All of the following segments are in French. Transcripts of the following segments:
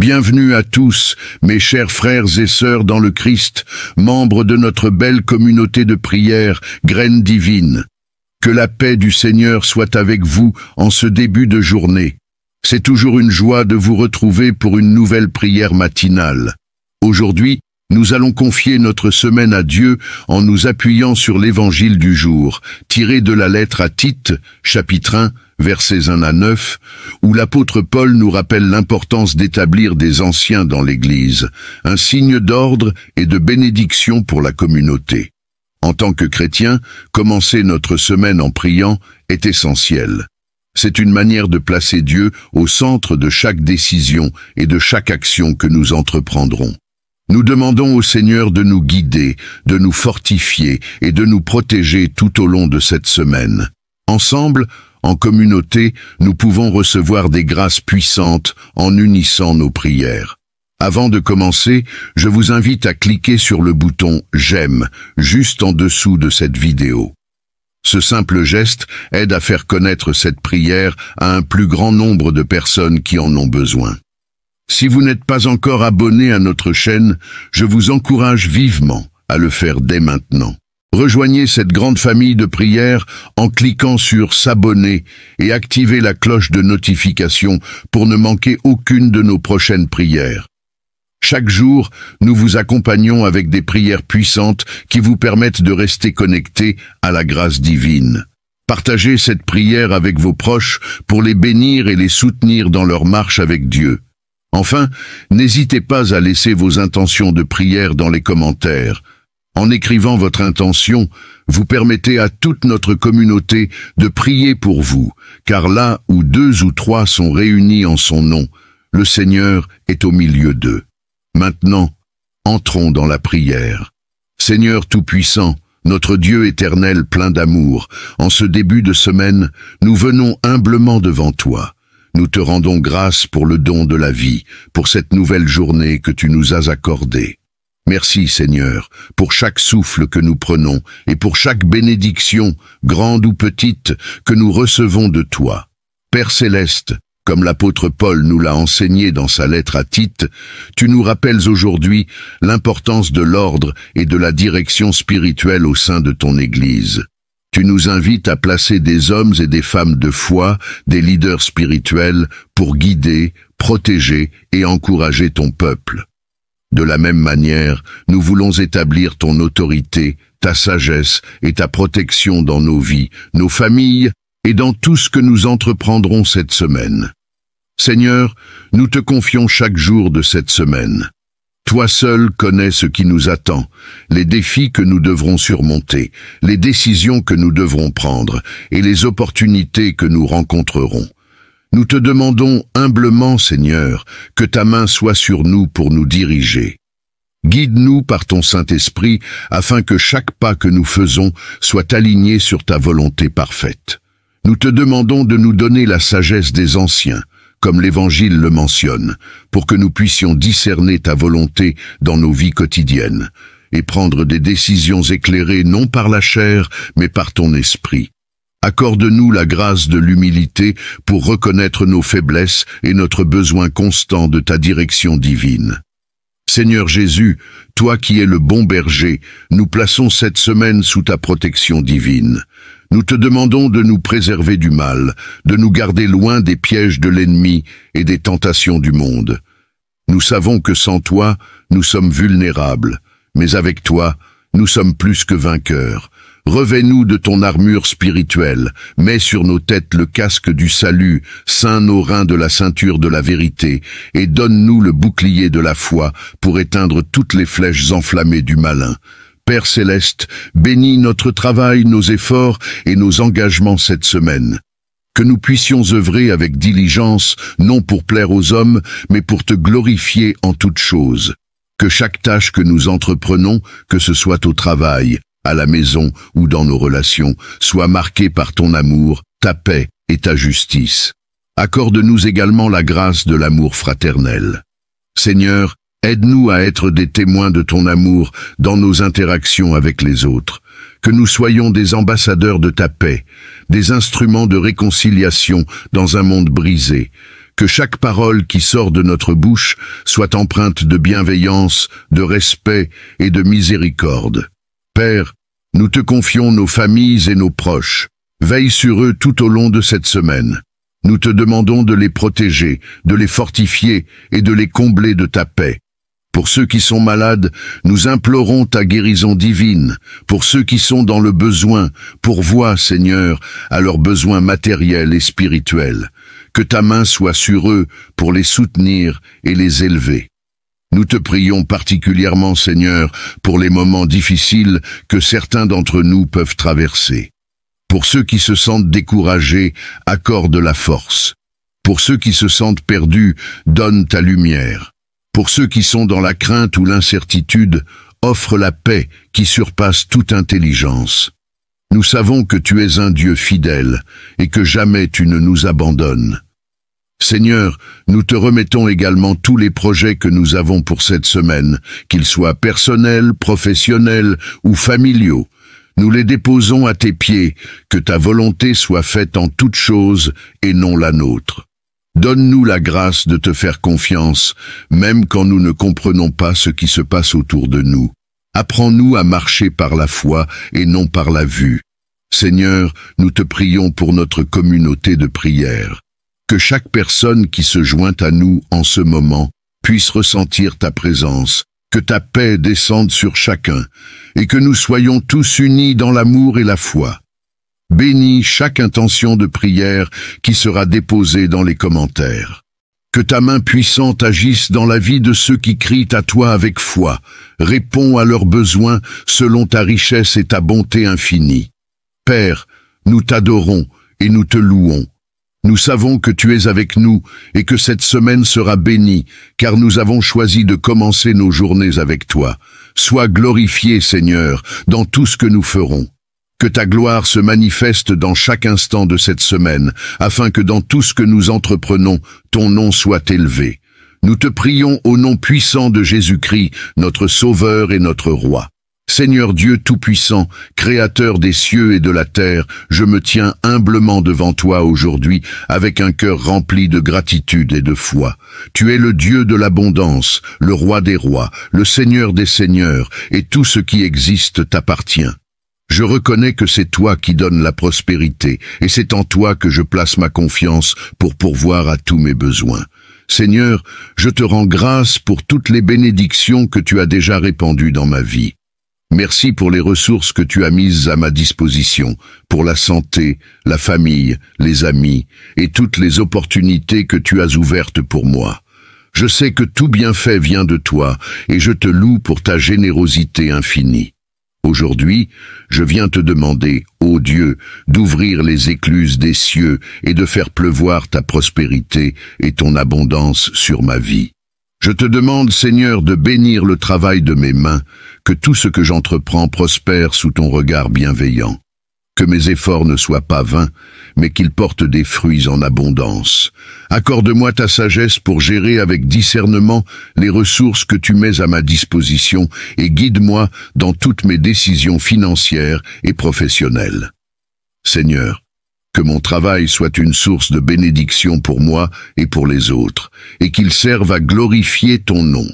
Bienvenue à tous, mes chers frères et sœurs dans le Christ, membres de notre belle communauté de prière, Graines Divines. Que la paix du Seigneur soit avec vous en ce début de journée. C'est toujours une joie de vous retrouver pour une nouvelle prière matinale. Aujourd'hui, nous allons confier notre semaine à Dieu en nous appuyant sur l'évangile du jour, tiré de la lettre à Tite, chapitre 1, versets 1 à 9, où l'apôtre Paul nous rappelle l'importance d'établir des anciens dans l'Église, un signe d'ordre et de bénédiction pour la communauté. En tant que chrétien, commencer notre semaine en priant est essentiel. C'est une manière de placer Dieu au centre de chaque décision et de chaque action que nous entreprendrons. Nous demandons au Seigneur de nous guider, de nous fortifier et de nous protéger tout au long de cette semaine. Ensemble, en communauté, nous pouvons recevoir des grâces puissantes en unissant nos prières. Avant de commencer, je vous invite à cliquer sur le bouton « J'aime » juste en dessous de cette vidéo. Ce simple geste aide à faire connaître cette prière à un plus grand nombre de personnes qui en ont besoin. Si vous n'êtes pas encore abonné à notre chaîne, je vous encourage vivement à le faire dès maintenant. Rejoignez cette grande famille de prières en cliquant sur « S'abonner » et activez la cloche de notification pour ne manquer aucune de nos prochaines prières. Chaque jour, nous vous accompagnons avec des prières puissantes qui vous permettent de rester connectés à la grâce divine. Partagez cette prière avec vos proches pour les bénir et les soutenir dans leur marche avec Dieu. Enfin, n'hésitez pas à laisser vos intentions de prière dans les commentaires. En écrivant votre intention, vous permettez à toute notre communauté de prier pour vous, car là où 2 ou 3 sont réunis en son nom, le Seigneur est au milieu d'eux. Maintenant, entrons dans la prière. Seigneur Tout-Puissant, notre Dieu éternel plein d'amour, en ce début de semaine, nous venons humblement devant toi. Nous te rendons grâce pour le don de la vie, pour cette nouvelle journée que tu nous as accordée. Merci Seigneur, pour chaque souffle que nous prenons et pour chaque bénédiction, grande ou petite, que nous recevons de toi. Père céleste, comme l'apôtre Paul nous l'a enseigné dans sa lettre à Tite, tu nous rappelles aujourd'hui l'importance de l'ordre et de la direction spirituelle au sein de ton Église. Tu nous invites à placer des hommes et des femmes de foi, des leaders spirituels, pour guider, protéger et encourager ton peuple. De la même manière, nous voulons établir ton autorité, ta sagesse et ta protection dans nos vies, nos familles et dans tout ce que nous entreprendrons cette semaine. Seigneur, nous te confions chaque jour de cette semaine. Toi seul connais ce qui nous attend, les défis que nous devrons surmonter, les décisions que nous devrons prendre et les opportunités que nous rencontrerons. Nous te demandons humblement, Seigneur, que ta main soit sur nous pour nous diriger. Guide-nous par ton Saint-Esprit afin que chaque pas que nous faisons soit aligné sur ta volonté parfaite. Nous te demandons de nous donner la sagesse des anciens, comme l'Évangile le mentionne, pour que nous puissions discerner ta volonté dans nos vies quotidiennes et prendre des décisions éclairées non par la chair, mais par ton esprit. Accorde-nous la grâce de l'humilité pour reconnaître nos faiblesses et notre besoin constant de ta direction divine. Seigneur Jésus, toi qui es le bon berger, nous plaçons cette semaine sous ta protection divine. Nous te demandons de nous préserver du mal, de nous garder loin des pièges de l'ennemi et des tentations du monde. Nous savons que sans toi, nous sommes vulnérables, mais avec toi, nous sommes plus que vainqueurs. Revêt-nous de ton armure spirituelle, mets sur nos têtes le casque du salut, ceins nos reins de la ceinture de la vérité, et donne-nous le bouclier de la foi pour éteindre toutes les flèches enflammées du malin. Père céleste, bénis notre travail, nos efforts et nos engagements cette semaine. Que nous puissions œuvrer avec diligence, non pour plaire aux hommes, mais pour te glorifier en toutes choses. Que chaque tâche que nous entreprenons, que ce soit au travail, à la maison ou dans nos relations, soit marquée par ton amour, ta paix et ta justice. Accorde-nous également la grâce de l'amour fraternel. Seigneur, aide-nous à être des témoins de ton amour dans nos interactions avec les autres. Que nous soyons des ambassadeurs de ta paix, des instruments de réconciliation dans un monde brisé. Que chaque parole qui sort de notre bouche soit empreinte de bienveillance, de respect et de miséricorde. Père, nous te confions nos familles et nos proches. Veille sur eux tout au long de cette semaine. Nous te demandons de les protéger, de les fortifier et de les combler de ta paix. Pour ceux qui sont malades, nous implorons ta guérison divine. Pour ceux qui sont dans le besoin, pourvois, Seigneur, à leurs besoins matériels et spirituels. Que ta main soit sur eux pour les soutenir et les élever. Nous te prions particulièrement, Seigneur, pour les moments difficiles que certains d'entre nous peuvent traverser. Pour ceux qui se sentent découragés, accorde la force. Pour ceux qui se sentent perdus, donne ta lumière. Pour ceux qui sont dans la crainte ou l'incertitude, offre la paix qui surpasse toute intelligence. Nous savons que tu es un Dieu fidèle et que jamais tu ne nous abandonnes. Seigneur, nous te remettons également tous les projets que nous avons pour cette semaine, qu'ils soient personnels, professionnels ou familiaux. Nous les déposons à tes pieds, que ta volonté soit faite en toutes choses et non la nôtre. Donne-nous la grâce de te faire confiance, même quand nous ne comprenons pas ce qui se passe autour de nous. Apprends-nous à marcher par la foi et non par la vue. Seigneur, nous te prions pour notre communauté de prière. Que chaque personne qui se joint à nous en ce moment puisse ressentir ta présence, que ta paix descende sur chacun, et que nous soyons tous unis dans l'amour et la foi. Bénis chaque intention de prière qui sera déposée dans les commentaires. Que ta main puissante agisse dans la vie de ceux qui crient à toi avec foi. Réponds à leurs besoins selon ta richesse et ta bonté infinie. Père, nous t'adorons et nous te louons. Nous savons que tu es avec nous et que cette semaine sera bénie, car nous avons choisi de commencer nos journées avec toi. Sois glorifié, Seigneur, dans tout ce que nous ferons. Que ta gloire se manifeste dans chaque instant de cette semaine, afin que dans tout ce que nous entreprenons, ton nom soit élevé. Nous te prions au nom puissant de Jésus-Christ, notre Sauveur et notre Roi. Seigneur Dieu Tout-Puissant, Créateur des cieux et de la terre, je me tiens humblement devant toi aujourd'hui avec un cœur rempli de gratitude et de foi. Tu es le Dieu de l'abondance, le Roi des rois, le Seigneur des seigneurs, et tout ce qui existe t'appartient. Je reconnais que c'est toi qui donnes la prospérité, et c'est en toi que je place ma confiance pour pourvoir à tous mes besoins. Seigneur, je te rends grâce pour toutes les bénédictions que tu as déjà répandues dans ma vie. Merci pour les ressources que tu as mises à ma disposition, pour la santé, la famille, les amis et toutes les opportunités que tu as ouvertes pour moi. Je sais que tout bienfait vient de toi et je te loue pour ta générosité infinie. Aujourd'hui, je viens te demander, ô Dieu, d'ouvrir les écluses des cieux et de faire pleuvoir ta prospérité et ton abondance sur ma vie. Je te demande, Seigneur, de bénir le travail de mes mains, que tout ce que j'entreprends prospère sous ton regard bienveillant. Que mes efforts ne soient pas vains, mais qu'ils portent des fruits en abondance. Accorde-moi ta sagesse pour gérer avec discernement les ressources que tu mets à ma disposition et guide-moi dans toutes mes décisions financières et professionnelles. Seigneur, que mon travail soit une source de bénédiction pour moi et pour les autres, et qu'il serve à glorifier ton nom.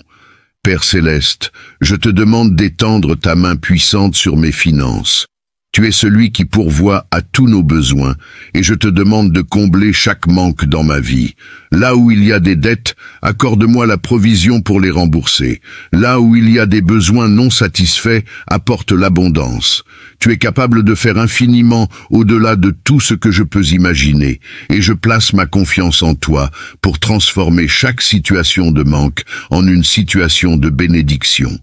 Père céleste, je te demande d'étendre ta main puissante sur mes finances. Tu es celui qui pourvoit à tous nos besoins, et je te demande de combler chaque manque dans ma vie. Là où il y a des dettes, accorde-moi la provision pour les rembourser. Là où il y a des besoins non satisfaits, apporte l'abondance. Tu es capable de faire infiniment au-delà de tout ce que je peux imaginer, et je place ma confiance en toi pour transformer chaque situation de manque en une situation de bénédiction.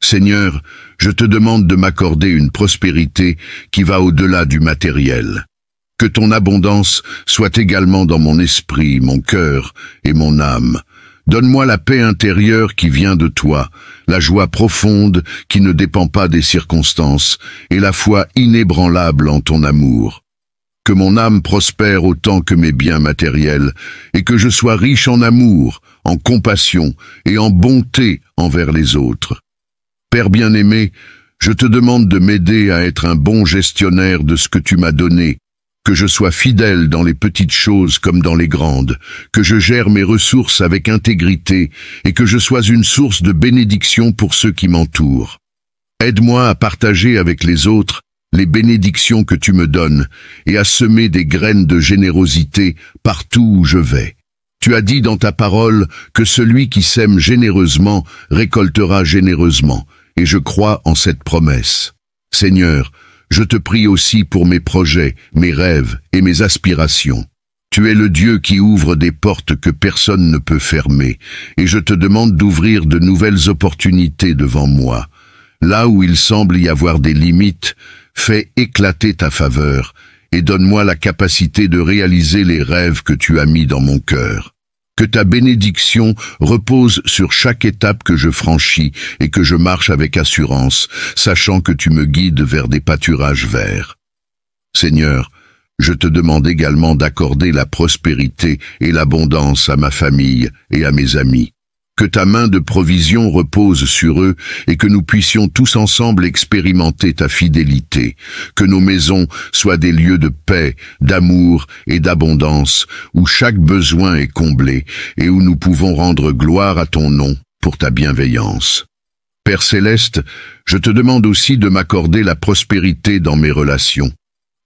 Seigneur, je te demande de m'accorder une prospérité qui va au-delà du matériel. Que ton abondance soit également dans mon esprit, mon cœur et mon âme. Donne-moi la paix intérieure qui vient de toi, la joie profonde qui ne dépend pas des circonstances, et la foi inébranlable en ton amour. Que mon âme prospère autant que mes biens matériels, et que je sois riche en amour, en compassion et en bonté envers les autres. Père bien-aimé, je te demande de m'aider à être un bon gestionnaire de ce que tu m'as donné, Que je sois fidèle dans les petites choses comme dans les grandes, que je gère mes ressources avec intégrité et que je sois une source de bénédiction pour ceux qui m'entourent. Aide-moi à partager avec les autres les bénédictions que tu me donnes et à semer des graines de générosité partout où je vais. Tu as dit dans ta parole que celui qui sème généreusement récoltera généreusement, et je crois en cette promesse. Seigneur, je te prie aussi pour mes projets, mes rêves et mes aspirations. Tu es le Dieu qui ouvre des portes que personne ne peut fermer, et je te demande d'ouvrir de nouvelles opportunités devant moi. Là où il semble y avoir des limites, fais éclater ta faveur, et donne-moi la capacité de réaliser les rêves que tu as mis dans mon cœur. Que ta bénédiction repose sur chaque étape que je franchis et que je marche avec assurance, sachant que tu me guides vers des pâturages verts. Seigneur, je te demande également d'accorder la prospérité et l'abondance à ma famille et à mes amis. Que ta main de provision repose sur eux et que nous puissions tous ensemble expérimenter ta fidélité. Que nos maisons soient des lieux de paix, d'amour et d'abondance, où chaque besoin est comblé et où nous pouvons rendre gloire à ton nom pour ta bienveillance. Père céleste, je te demande aussi de m'accorder la prospérité dans mes relations.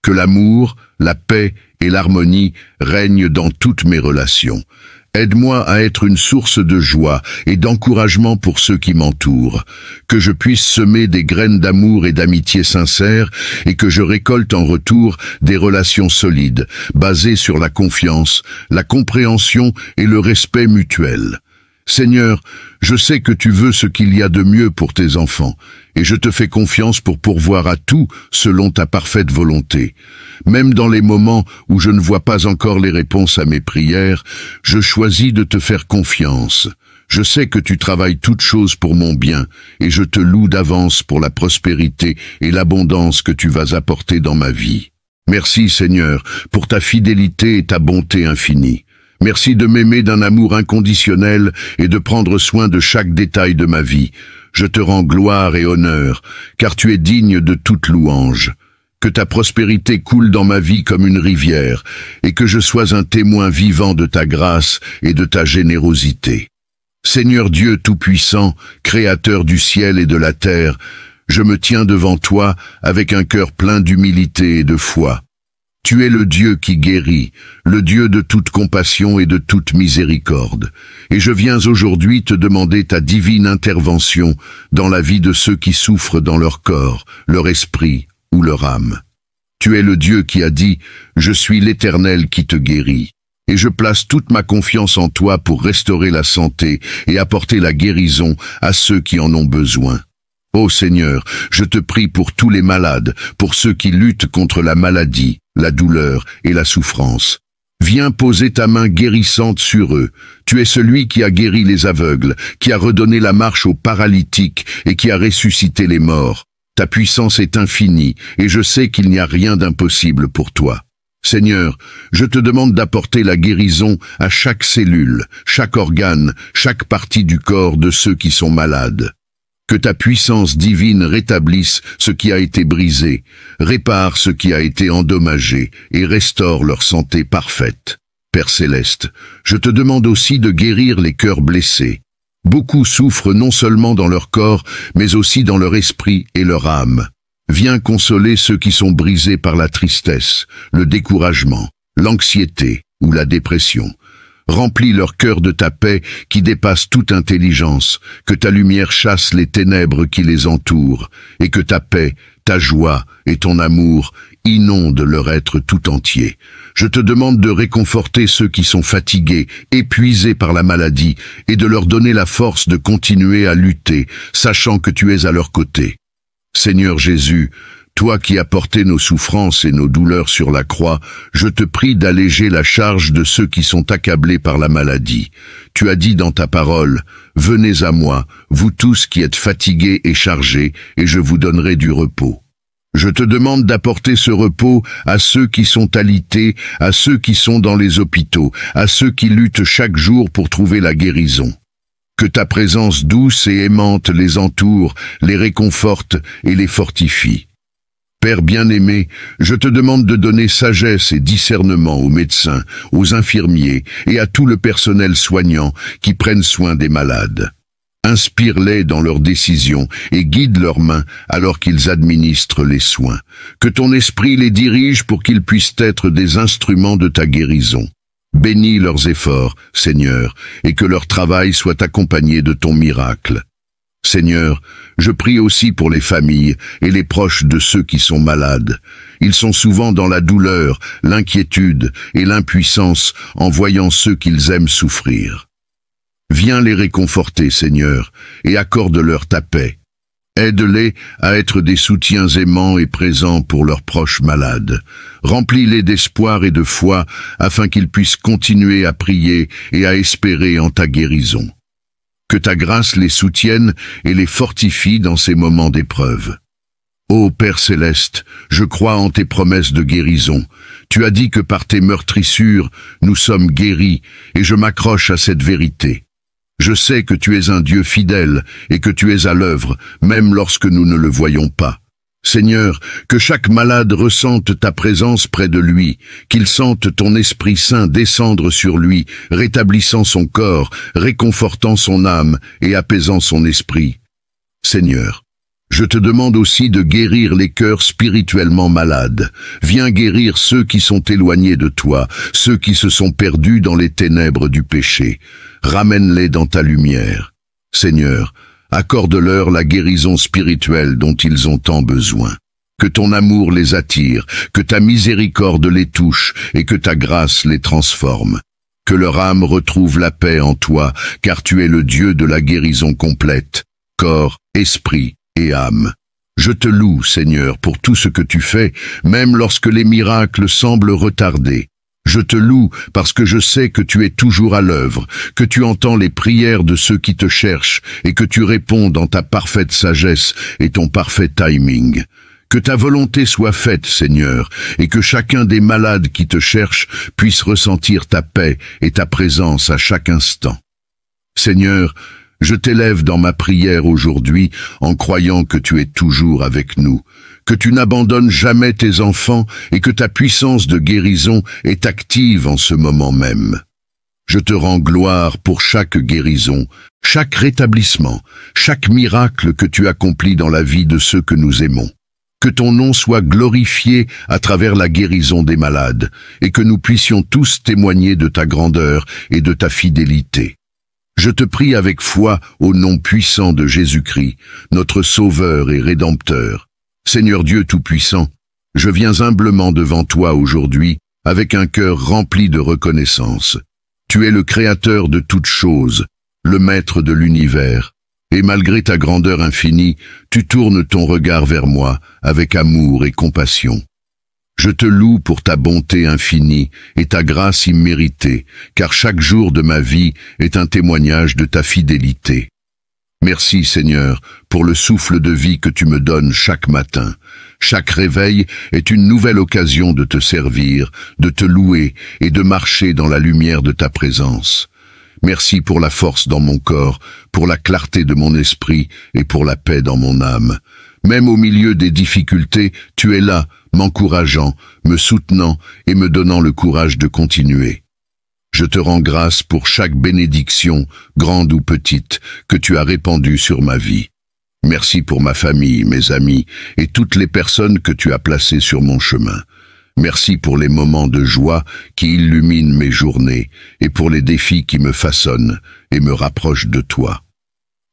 Que l'amour, la paix et l'harmonie règnent dans toutes mes relations. Aide-moi à être une source de joie et d'encouragement pour ceux qui m'entourent, que je puisse semer des graines d'amour et d'amitié sincères et que je récolte en retour des relations solides, basées sur la confiance, la compréhension et le respect mutuel. Seigneur, je sais que tu veux ce qu'il y a de mieux pour tes enfants, et je te fais confiance pour pourvoir à tout selon ta parfaite volonté. Même dans les moments où je ne vois pas encore les réponses à mes prières, je choisis de te faire confiance. Je sais que tu travailles toutes choses pour mon bien, et je te loue d'avance pour la prospérité et l'abondance que tu vas apporter dans ma vie. Merci Seigneur, pour ta fidélité et ta bonté infinie. Merci de m'aimer d'un amour inconditionnel et de prendre soin de chaque détail de ma vie. Je te rends gloire et honneur, car tu es digne de toute louange. Que ta prospérité coule dans ma vie comme une rivière, et que je sois un témoin vivant de ta grâce et de ta générosité. Seigneur Dieu Tout-Puissant, Créateur du ciel et de la terre, je me tiens devant toi avec un cœur plein d'humilité et de foi. Tu es le Dieu qui guérit, le Dieu de toute compassion et de toute miséricorde. Et je viens aujourd'hui te demander ta divine intervention dans la vie de ceux qui souffrent dans leur corps, leur esprit ou leur âme. Tu es le Dieu qui a dit « Je suis l'Éternel qui te guérit ». Et je place toute ma confiance en toi pour restaurer la santé et apporter la guérison à ceux qui en ont besoin. Ô Seigneur, je te prie pour tous les malades, pour ceux qui luttent contre la maladie, la douleur et la souffrance. Viens poser ta main guérissante sur eux. Tu es celui qui a guéri les aveugles, qui a redonné la marche aux paralytiques et qui a ressuscité les morts. Ta puissance est infinie et je sais qu'il n'y a rien d'impossible pour toi. Seigneur, je te demande d'apporter la guérison à chaque cellule, chaque organe, chaque partie du corps de ceux qui sont malades. Que ta puissance divine rétablisse ce qui a été brisé, répare ce qui a été endommagé et restaure leur santé parfaite. Père céleste, je te demande aussi de guérir les cœurs blessés. Beaucoup souffrent non seulement dans leur corps, mais aussi dans leur esprit et leur âme. Viens consoler ceux qui sont brisés par la tristesse, le découragement, l'anxiété ou la dépression. Remplis leur cœur de ta paix qui dépasse toute intelligence, que ta lumière chasse les ténèbres qui les entourent, et que ta paix, ta joie et ton amour inondent leur être tout entier. Je te demande de réconforter ceux qui sont fatigués, épuisés par la maladie, et de leur donner la force de continuer à lutter, sachant que tu es à leur côté. Seigneur Jésus, toi qui as porté nos souffrances et nos douleurs sur la croix, je te prie d'alléger la charge de ceux qui sont accablés par la maladie. Tu as dit dans ta parole, « Venez à moi, vous tous qui êtes fatigués et chargés, et je vous donnerai du repos. » Je te demande d'apporter ce repos à ceux qui sont alités, à ceux qui sont dans les hôpitaux, à ceux qui luttent chaque jour pour trouver la guérison. Que ta présence douce et aimante les entoure, les réconforte et les fortifie. Père bien-aimé, je te demande de donner sagesse et discernement aux médecins, aux infirmiers et à tout le personnel soignant qui prennent soin des malades. Inspire-les dans leurs décisions et guide leurs mains alors qu'ils administrent les soins. Que ton esprit les dirige pour qu'ils puissent être des instruments de ta guérison. Bénis leurs efforts, Seigneur, et que leur travail soit accompagné de ton miracle. Seigneur, je prie aussi pour les familles et les proches de ceux qui sont malades. Ils sont souvent dans la douleur, l'inquiétude et l'impuissance en voyant ceux qu'ils aiment souffrir. Viens les réconforter, Seigneur, et accorde-leur ta paix. Aide-les à être des soutiens aimants et présents pour leurs proches malades. Remplis-les d'espoir et de foi afin qu'ils puissent continuer à prier et à espérer en ta guérison. Que ta grâce les soutienne et les fortifie dans ces moments d'épreuve. Ô Père céleste, je crois en tes promesses de guérison. Tu as dit que par tes meurtrissures, nous sommes guéris, et je m'accroche à cette vérité. Je sais que tu es un Dieu fidèle et que tu es à l'œuvre, même lorsque nous ne le voyons pas. Seigneur, que chaque malade ressente ta présence près de lui, qu'il sente ton Esprit Saint descendre sur lui, rétablissant son corps, réconfortant son âme et apaisant son esprit. Seigneur, je te demande aussi de guérir les cœurs spirituellement malades. Viens guérir ceux qui sont éloignés de toi, ceux qui se sont perdus dans les ténèbres du péché. Ramène-les dans ta lumière. Seigneur, accorde-leur la guérison spirituelle dont ils ont tant besoin. Que ton amour les attire, que ta miséricorde les touche et que ta grâce les transforme. Que leur âme retrouve la paix en toi, car tu es le Dieu de la guérison complète, corps, esprit et âme. Je te loue, Seigneur, pour tout ce que tu fais, même lorsque les miracles semblent retardés. Je te loue parce que je sais que tu es toujours à l'œuvre, que tu entends les prières de ceux qui te cherchent et que tu réponds dans ta parfaite sagesse et ton parfait timing. Que ta volonté soit faite, Seigneur, et que chacun des malades qui te cherchent puisse ressentir ta paix et ta présence à chaque instant. Seigneur, je t'élève dans ma prière aujourd'hui en croyant que tu es toujours avec nous, que tu n'abandonnes jamais tes enfants et que ta puissance de guérison est active en ce moment même. Je te rends gloire pour chaque guérison, chaque rétablissement, chaque miracle que tu accomplis dans la vie de ceux que nous aimons. Que ton nom soit glorifié à travers la guérison des malades et que nous puissions tous témoigner de ta grandeur et de ta fidélité. Je te prie avec foi au nom puissant de Jésus-Christ, notre Sauveur et Rédempteur. Seigneur Dieu Tout-Puissant, je viens humblement devant toi aujourd'hui avec un cœur rempli de reconnaissance. Tu es le Créateur de toutes choses, le Maître de l'univers, et malgré ta grandeur infinie, tu tournes ton regard vers moi avec amour et compassion. Je te loue pour ta bonté infinie et ta grâce imméritée, car chaque jour de ma vie est un témoignage de ta fidélité. Merci Seigneur pour le souffle de vie que tu me donnes chaque matin. Chaque réveil est une nouvelle occasion de te servir, de te louer et de marcher dans la lumière de ta présence. Merci pour la force dans mon corps, pour la clarté de mon esprit et pour la paix dans mon âme. Même au milieu des difficultés, tu es là, m'encourageant, me soutenant et me donnant le courage de continuer. Je te rends grâce pour chaque bénédiction, grande ou petite, que tu as répandue sur ma vie. Merci pour ma famille, mes amis et toutes les personnes que tu as placées sur mon chemin. Merci pour les moments de joie qui illuminent mes journées et pour les défis qui me façonnent et me rapprochent de toi.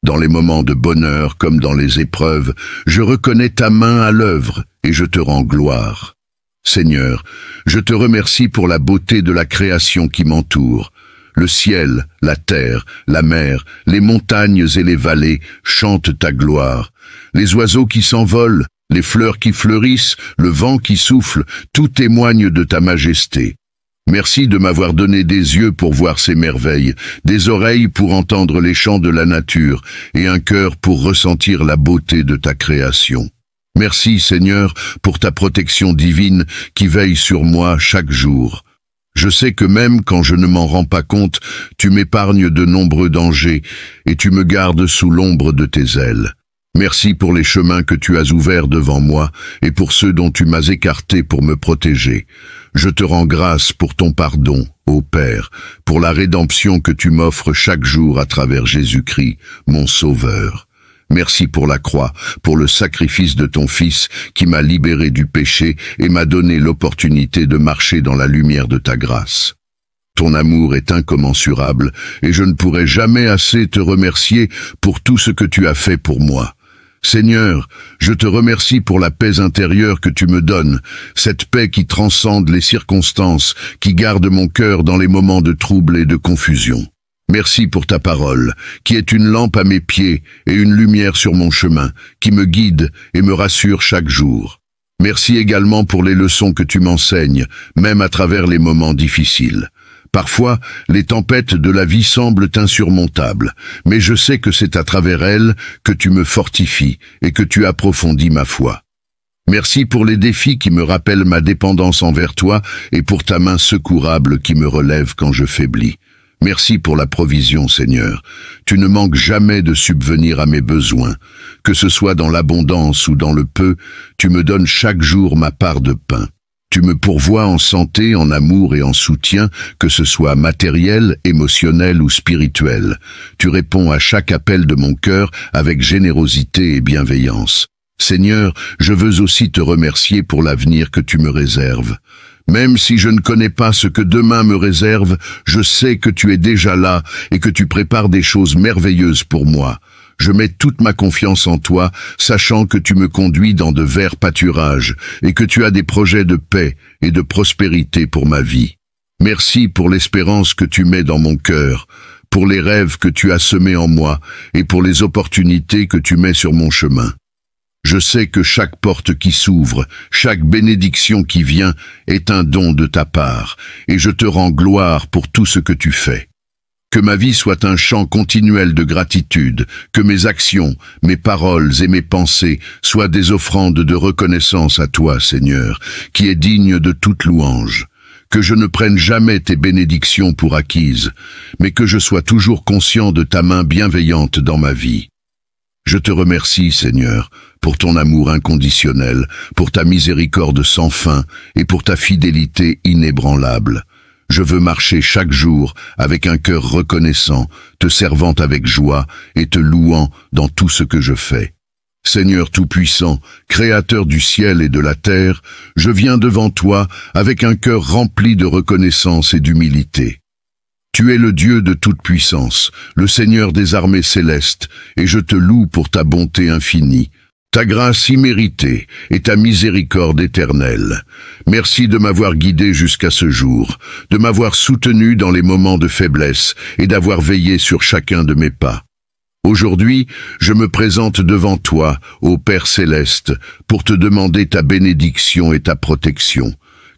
Dans les moments de bonheur comme dans les épreuves, je reconnais ta main à l'œuvre et je te rends gloire. Seigneur, je te remercie pour la beauté de la création qui m'entoure. Le ciel, la terre, la mer, les montagnes et les vallées chantent ta gloire. Les oiseaux qui s'envolent, les fleurs qui fleurissent, le vent qui souffle, tout témoigne de ta majesté. Merci de m'avoir donné des yeux pour voir ces merveilles, des oreilles pour entendre les chants de la nature et un cœur pour ressentir la beauté de ta création. Merci Seigneur pour ta protection divine qui veille sur moi chaque jour. Je sais que même quand je ne m'en rends pas compte, tu m'épargnes de nombreux dangers et tu me gardes sous l'ombre de tes ailes. Merci pour les chemins que tu as ouverts devant moi et pour ceux dont tu m'as écarté pour me protéger. Je te rends grâce pour ton pardon, ô Père, pour la rédemption que tu m'offres chaque jour à travers Jésus-Christ, mon Sauveur. Merci pour la croix, pour le sacrifice de ton Fils qui m'a libéré du péché et m'a donné l'opportunité de marcher dans la lumière de ta grâce. Ton amour est incommensurable et je ne pourrai jamais assez te remercier pour tout ce que tu as fait pour moi. Seigneur, je te remercie pour la paix intérieure que tu me donnes, cette paix qui transcende les circonstances, qui garde mon cœur dans les moments de trouble et de confusion. Merci pour ta parole, qui est une lampe à mes pieds et une lumière sur mon chemin, qui me guide et me rassure chaque jour. Merci également pour les leçons que tu m'enseignes, même à travers les moments difficiles. Parfois, les tempêtes de la vie semblent insurmontables, mais je sais que c'est à travers elles que tu me fortifies et que tu approfondis ma foi. Merci pour les défis qui me rappellent ma dépendance envers toi et pour ta main secourable qui me relève quand je faiblis. Merci pour la provision, Seigneur. Tu ne manques jamais de subvenir à mes besoins. Que ce soit dans l'abondance ou dans le peu, tu me donnes chaque jour ma part de pain. Tu me pourvois en santé, en amour et en soutien, que ce soit matériel, émotionnel ou spirituel. Tu réponds à chaque appel de mon cœur avec générosité et bienveillance. Seigneur, je veux aussi te remercier pour l'avenir que tu me réserves. Même si je ne connais pas ce que demain me réserve, je sais que tu es déjà là et que tu prépares des choses merveilleuses pour moi. Je mets toute ma confiance en toi, sachant que tu me conduis dans de verts pâturages et que tu as des projets de paix et de prospérité pour ma vie. Merci pour l'espérance que tu mets dans mon cœur, pour les rêves que tu as semés en moi et pour les opportunités que tu mets sur mon chemin. Je sais que chaque porte qui s'ouvre, chaque bénédiction qui vient est un don de ta part, et je te rends gloire pour tout ce que tu fais. Que ma vie soit un chant continuel de gratitude, que mes actions, mes paroles et mes pensées soient des offrandes de reconnaissance à toi, Seigneur, qui est digne de toute louange. Que je ne prenne jamais tes bénédictions pour acquises, mais que je sois toujours conscient de ta main bienveillante dans ma vie. Je te remercie, Seigneur, pour ton amour inconditionnel, pour ta miséricorde sans fin et pour ta fidélité inébranlable. Je veux marcher chaque jour avec un cœur reconnaissant, te servant avec joie et te louant dans tout ce que je fais. Seigneur Tout-Puissant, Créateur du ciel et de la terre, je viens devant toi avec un cœur rempli de reconnaissance et d'humilité. Tu es le Dieu de toute puissance, le Seigneur des armées célestes, et je te loue pour ta bonté infinie, ta grâce imméritée et ta miséricorde éternelle. Merci de m'avoir guidé jusqu'à ce jour, de m'avoir soutenu dans les moments de faiblesse et d'avoir veillé sur chacun de mes pas. Aujourd'hui, je me présente devant toi, ô Père céleste, pour te demander ta bénédiction et ta protection.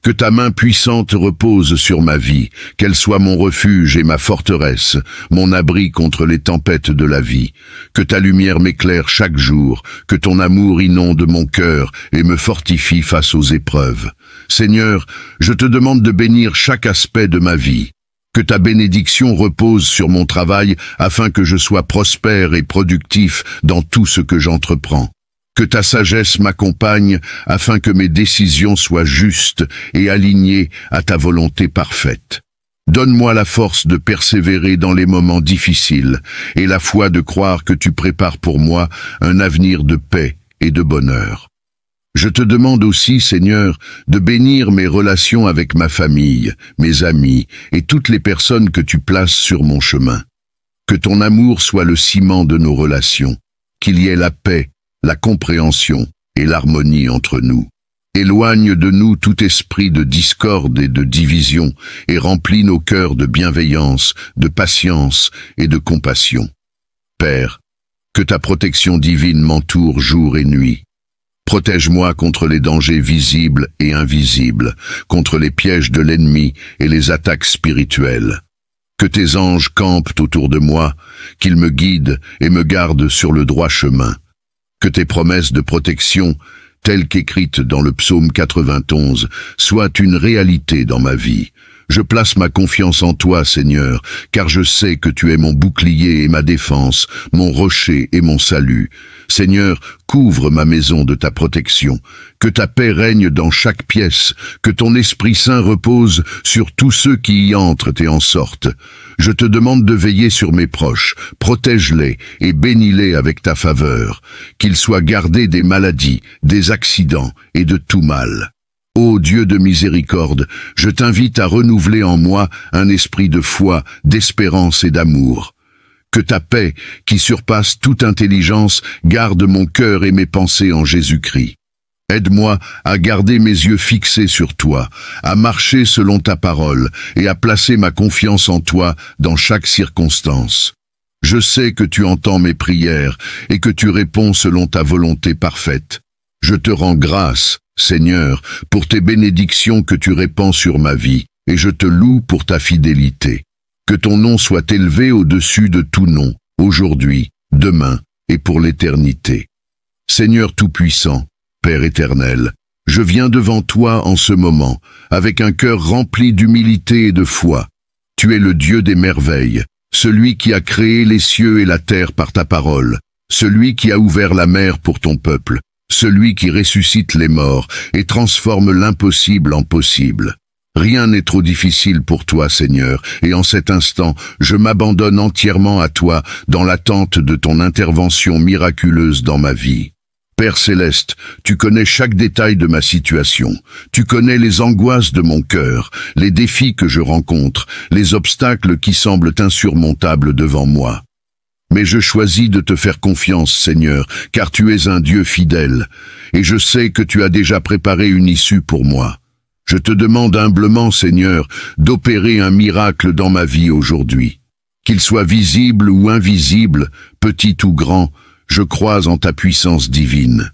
Que ta main puissante repose sur ma vie, qu'elle soit mon refuge et ma forteresse, mon abri contre les tempêtes de la vie. Que ta lumière m'éclaire chaque jour, que ton amour inonde mon cœur et me fortifie face aux épreuves. Seigneur, je te demande de bénir chaque aspect de ma vie. Que ta bénédiction repose sur mon travail afin que je sois prospère et productif dans tout ce que j'entreprends. Que ta sagesse m'accompagne afin que mes décisions soient justes et alignées à ta volonté parfaite. Donne-moi la force de persévérer dans les moments difficiles et la foi de croire que tu prépares pour moi un avenir de paix et de bonheur. Je te demande aussi, Seigneur, de bénir mes relations avec ma famille, mes amis et toutes les personnes que tu places sur mon chemin. Que ton amour soit le ciment de nos relations, qu'il y ait la paix, la compréhension et l'harmonie entre nous. Éloigne de nous tout esprit de discorde et de division et remplis nos cœurs de bienveillance, de patience et de compassion. Père, que ta protection divine m'entoure jour et nuit. Protège-moi contre les dangers visibles et invisibles, contre les pièges de l'ennemi et les attaques spirituelles. Que tes anges campent autour de moi, qu'ils me guident et me gardent sur le droit chemin. Que tes promesses de protection, telles qu'écrites dans le psaume 91, soient une réalité dans ma vie. Je place ma confiance en toi, Seigneur, car je sais que tu es mon bouclier et ma défense, mon rocher et mon salut. Seigneur, couvre ma maison de ta protection, que ta paix règne dans chaque pièce, que ton Esprit Saint repose sur tous ceux qui y entrent et en sortent. Je te demande de veiller sur mes proches, protège-les et bénis-les avec ta faveur, qu'ils soient gardés des maladies, des accidents et de tout mal. Ô Dieu de miséricorde, je t'invite à renouveler en moi un esprit de foi, d'espérance et d'amour. Que ta paix, qui surpasse toute intelligence, garde mon cœur et mes pensées en Jésus-Christ. Aide-moi à garder mes yeux fixés sur toi, à marcher selon ta parole et à placer ma confiance en toi dans chaque circonstance. Je sais que tu entends mes prières et que tu réponds selon ta volonté parfaite. Je te rends grâce, Seigneur, pour tes bénédictions que tu répands sur ma vie, et je te loue pour ta fidélité. Que ton nom soit élevé au-dessus de tout nom, aujourd'hui, demain et pour l'éternité. Seigneur Tout-Puissant, Père éternel, je viens devant toi en ce moment, avec un cœur rempli d'humilité et de foi. Tu es le Dieu des merveilles, celui qui a créé les cieux et la terre par ta parole, celui qui a ouvert la mer pour ton peuple, celui qui ressuscite les morts et transforme l'impossible en possible. Rien n'est trop difficile pour toi, Seigneur, et en cet instant, je m'abandonne entièrement à toi dans l'attente de ton intervention miraculeuse dans ma vie. Père céleste, tu connais chaque détail de ma situation. Tu connais les angoisses de mon cœur, les défis que je rencontre, les obstacles qui semblent insurmontables devant moi. Mais je choisis de te faire confiance, Seigneur, car tu es un Dieu fidèle, et je sais que tu as déjà préparé une issue pour moi. Je te demande humblement, Seigneur, d'opérer un miracle dans ma vie aujourd'hui. Qu'il soit visible ou invisible, petit ou grand, je crois en ta puissance divine.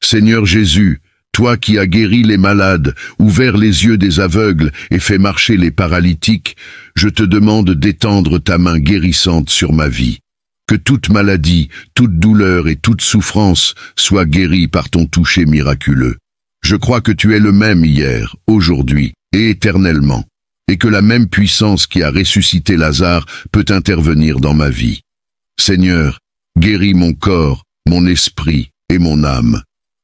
Seigneur Jésus, toi qui as guéri les malades, ouvert les yeux des aveugles et fait marcher les paralytiques, je te demande d'étendre ta main guérissante sur ma vie. Que toute maladie, toute douleur et toute souffrance soient guéries par ton toucher miraculeux. Je crois que tu es le même hier, aujourd'hui et éternellement, et que la même puissance qui a ressuscité Lazare peut intervenir dans ma vie. Seigneur, guéris mon corps, mon esprit et mon âme.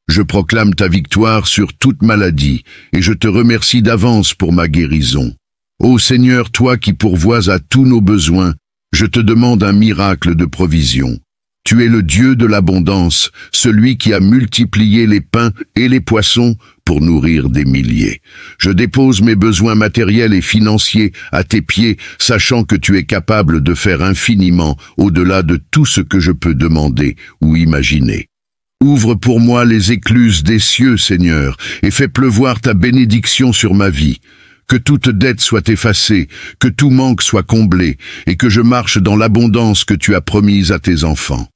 Je proclame ta victoire sur toute maladie, et je te remercie d'avance pour ma guérison. Ô Seigneur, toi qui pourvois à tous nos besoins, je te demande un miracle de provision. Tu es le Dieu de l'abondance, celui qui a multiplié les pains et les poissons pour nourrir des milliers. Je dépose mes besoins matériels et financiers à tes pieds, sachant que tu es capable de faire infiniment au-delà de tout ce que je peux demander ou imaginer. Ouvre pour moi les écluses des cieux, Seigneur, et fais pleuvoir ta bénédiction sur ma vie. Que toute dette soit effacée, que tout manque soit comblé, et que je marche dans l'abondance que tu as promise à tes enfants.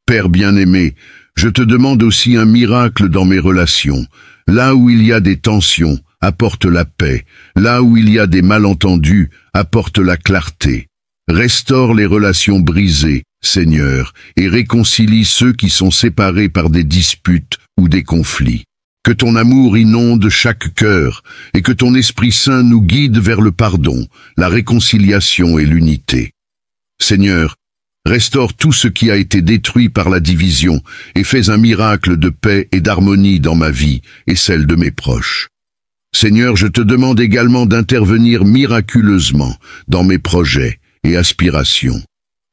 Père bien-aimé, je te demande aussi un miracle dans mes relations. Là où il y a des tensions, apporte la paix. Là où il y a des malentendus, apporte la clarté. Restaure les relations brisées, Seigneur, et réconcilie ceux qui sont séparés par des disputes ou des conflits. Que ton amour inonde chaque cœur, et que ton Esprit Saint nous guide vers le pardon, la réconciliation et l'unité. Seigneur, restaure tout ce qui a été détruit par la division, et fais un miracle de paix et d'harmonie dans ma vie et celle de mes proches. Seigneur, je te demande également d'intervenir miraculeusement dans mes projets et aspirations.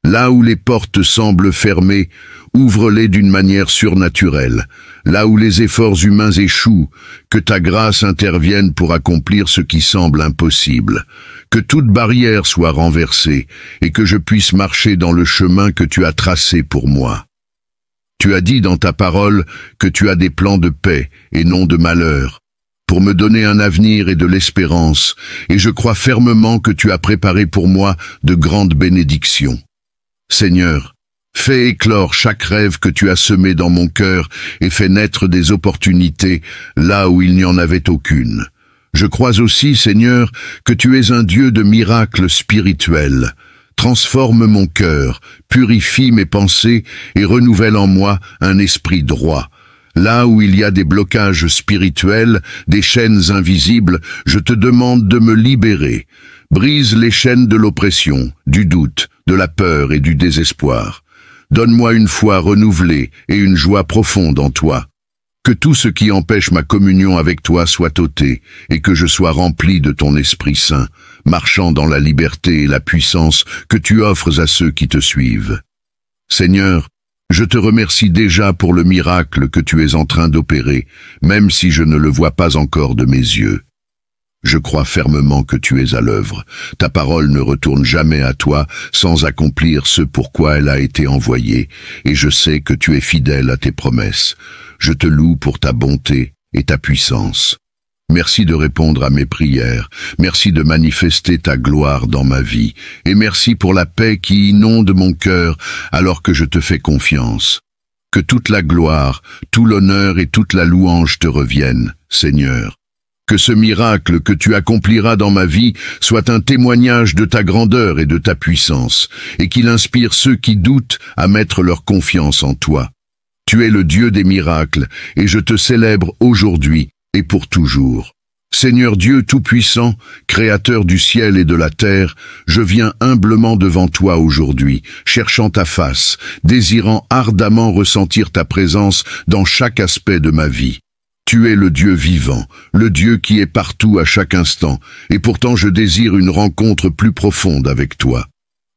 Là où les portes semblent fermées, ouvre-les d'une manière surnaturelle. Là où les efforts humains échouent, que ta grâce intervienne pour accomplir ce qui semble impossible. Que toute barrière soit renversée et que je puisse marcher dans le chemin que tu as tracé pour moi. Tu as dit dans ta parole que tu as des plans de paix et non de malheur, pour me donner un avenir et de l'espérance, et je crois fermement que tu as préparé pour moi de grandes bénédictions. Seigneur, fais éclore chaque rêve que tu as semé dans mon cœur et fais naître des opportunités là où il n'y en avait aucune. Je crois aussi, Seigneur, que tu es un Dieu de miracles spirituels. Transforme mon cœur, purifie mes pensées et renouvelle en moi un esprit droit. Là où il y a des blocages spirituels, des chaînes invisibles, je te demande de me libérer. Brise les chaînes de l'oppression, du doute, de la peur et du désespoir. Donne-moi une foi renouvelée et une joie profonde en toi. Que tout ce qui empêche ma communion avec toi soit ôté, et que je sois rempli de ton Esprit Saint, marchant dans la liberté et la puissance que tu offres à ceux qui te suivent. Seigneur, je te remercie déjà pour le miracle que tu es en train d'opérer, même si je ne le vois pas encore de mes yeux. Je crois fermement que tu es à l'œuvre. Ta parole ne retourne jamais à toi sans accomplir ce pourquoi elle a été envoyée, et je sais que tu es fidèle à tes promesses. Je te loue pour ta bonté et ta puissance. Merci de répondre à mes prières, merci de manifester ta gloire dans ma vie, et merci pour la paix qui inonde mon cœur alors que je te fais confiance. Que toute la gloire, tout l'honneur et toute la louange te reviennent, Seigneur. Que ce miracle que tu accompliras dans ma vie soit un témoignage de ta grandeur et de ta puissance, et qu'il inspire ceux qui doutent à mettre leur confiance en toi. Tu es le Dieu des miracles, et je te célèbre aujourd'hui et pour toujours. Seigneur Dieu Tout-Puissant, Créateur du ciel et de la terre, je viens humblement devant toi aujourd'hui, cherchant ta face, désirant ardemment ressentir ta présence dans chaque aspect de ma vie. Tu es le Dieu vivant, le Dieu qui est partout à chaque instant, et pourtant je désire une rencontre plus profonde avec toi.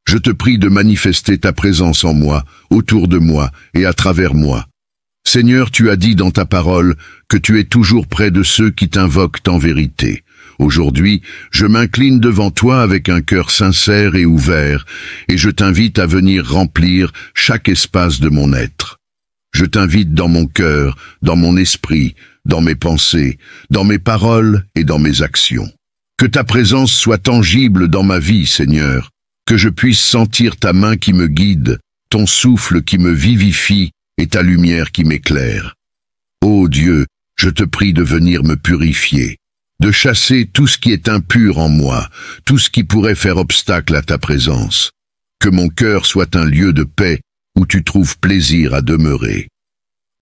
Je te prie de manifester ta présence en moi, autour de moi et à travers moi. Seigneur, tu as dit dans ta parole que tu es toujours près de ceux qui t'invoquent en vérité. Aujourd'hui, je m'incline devant toi avec un cœur sincère et ouvert, et je t'invite à venir remplir chaque espace de mon être. Je t'invite dans mon cœur, dans mon esprit, dans mes pensées, dans mes paroles et dans mes actions. Que ta présence soit tangible dans ma vie, Seigneur, que je puisse sentir ta main qui me guide, ton souffle qui me vivifie et ta lumière qui m'éclaire. Ô Dieu, je te prie de venir me purifier, de chasser tout ce qui est impur en moi, tout ce qui pourrait faire obstacle à ta présence. Que mon cœur soit un lieu de paix où tu trouves plaisir à demeurer.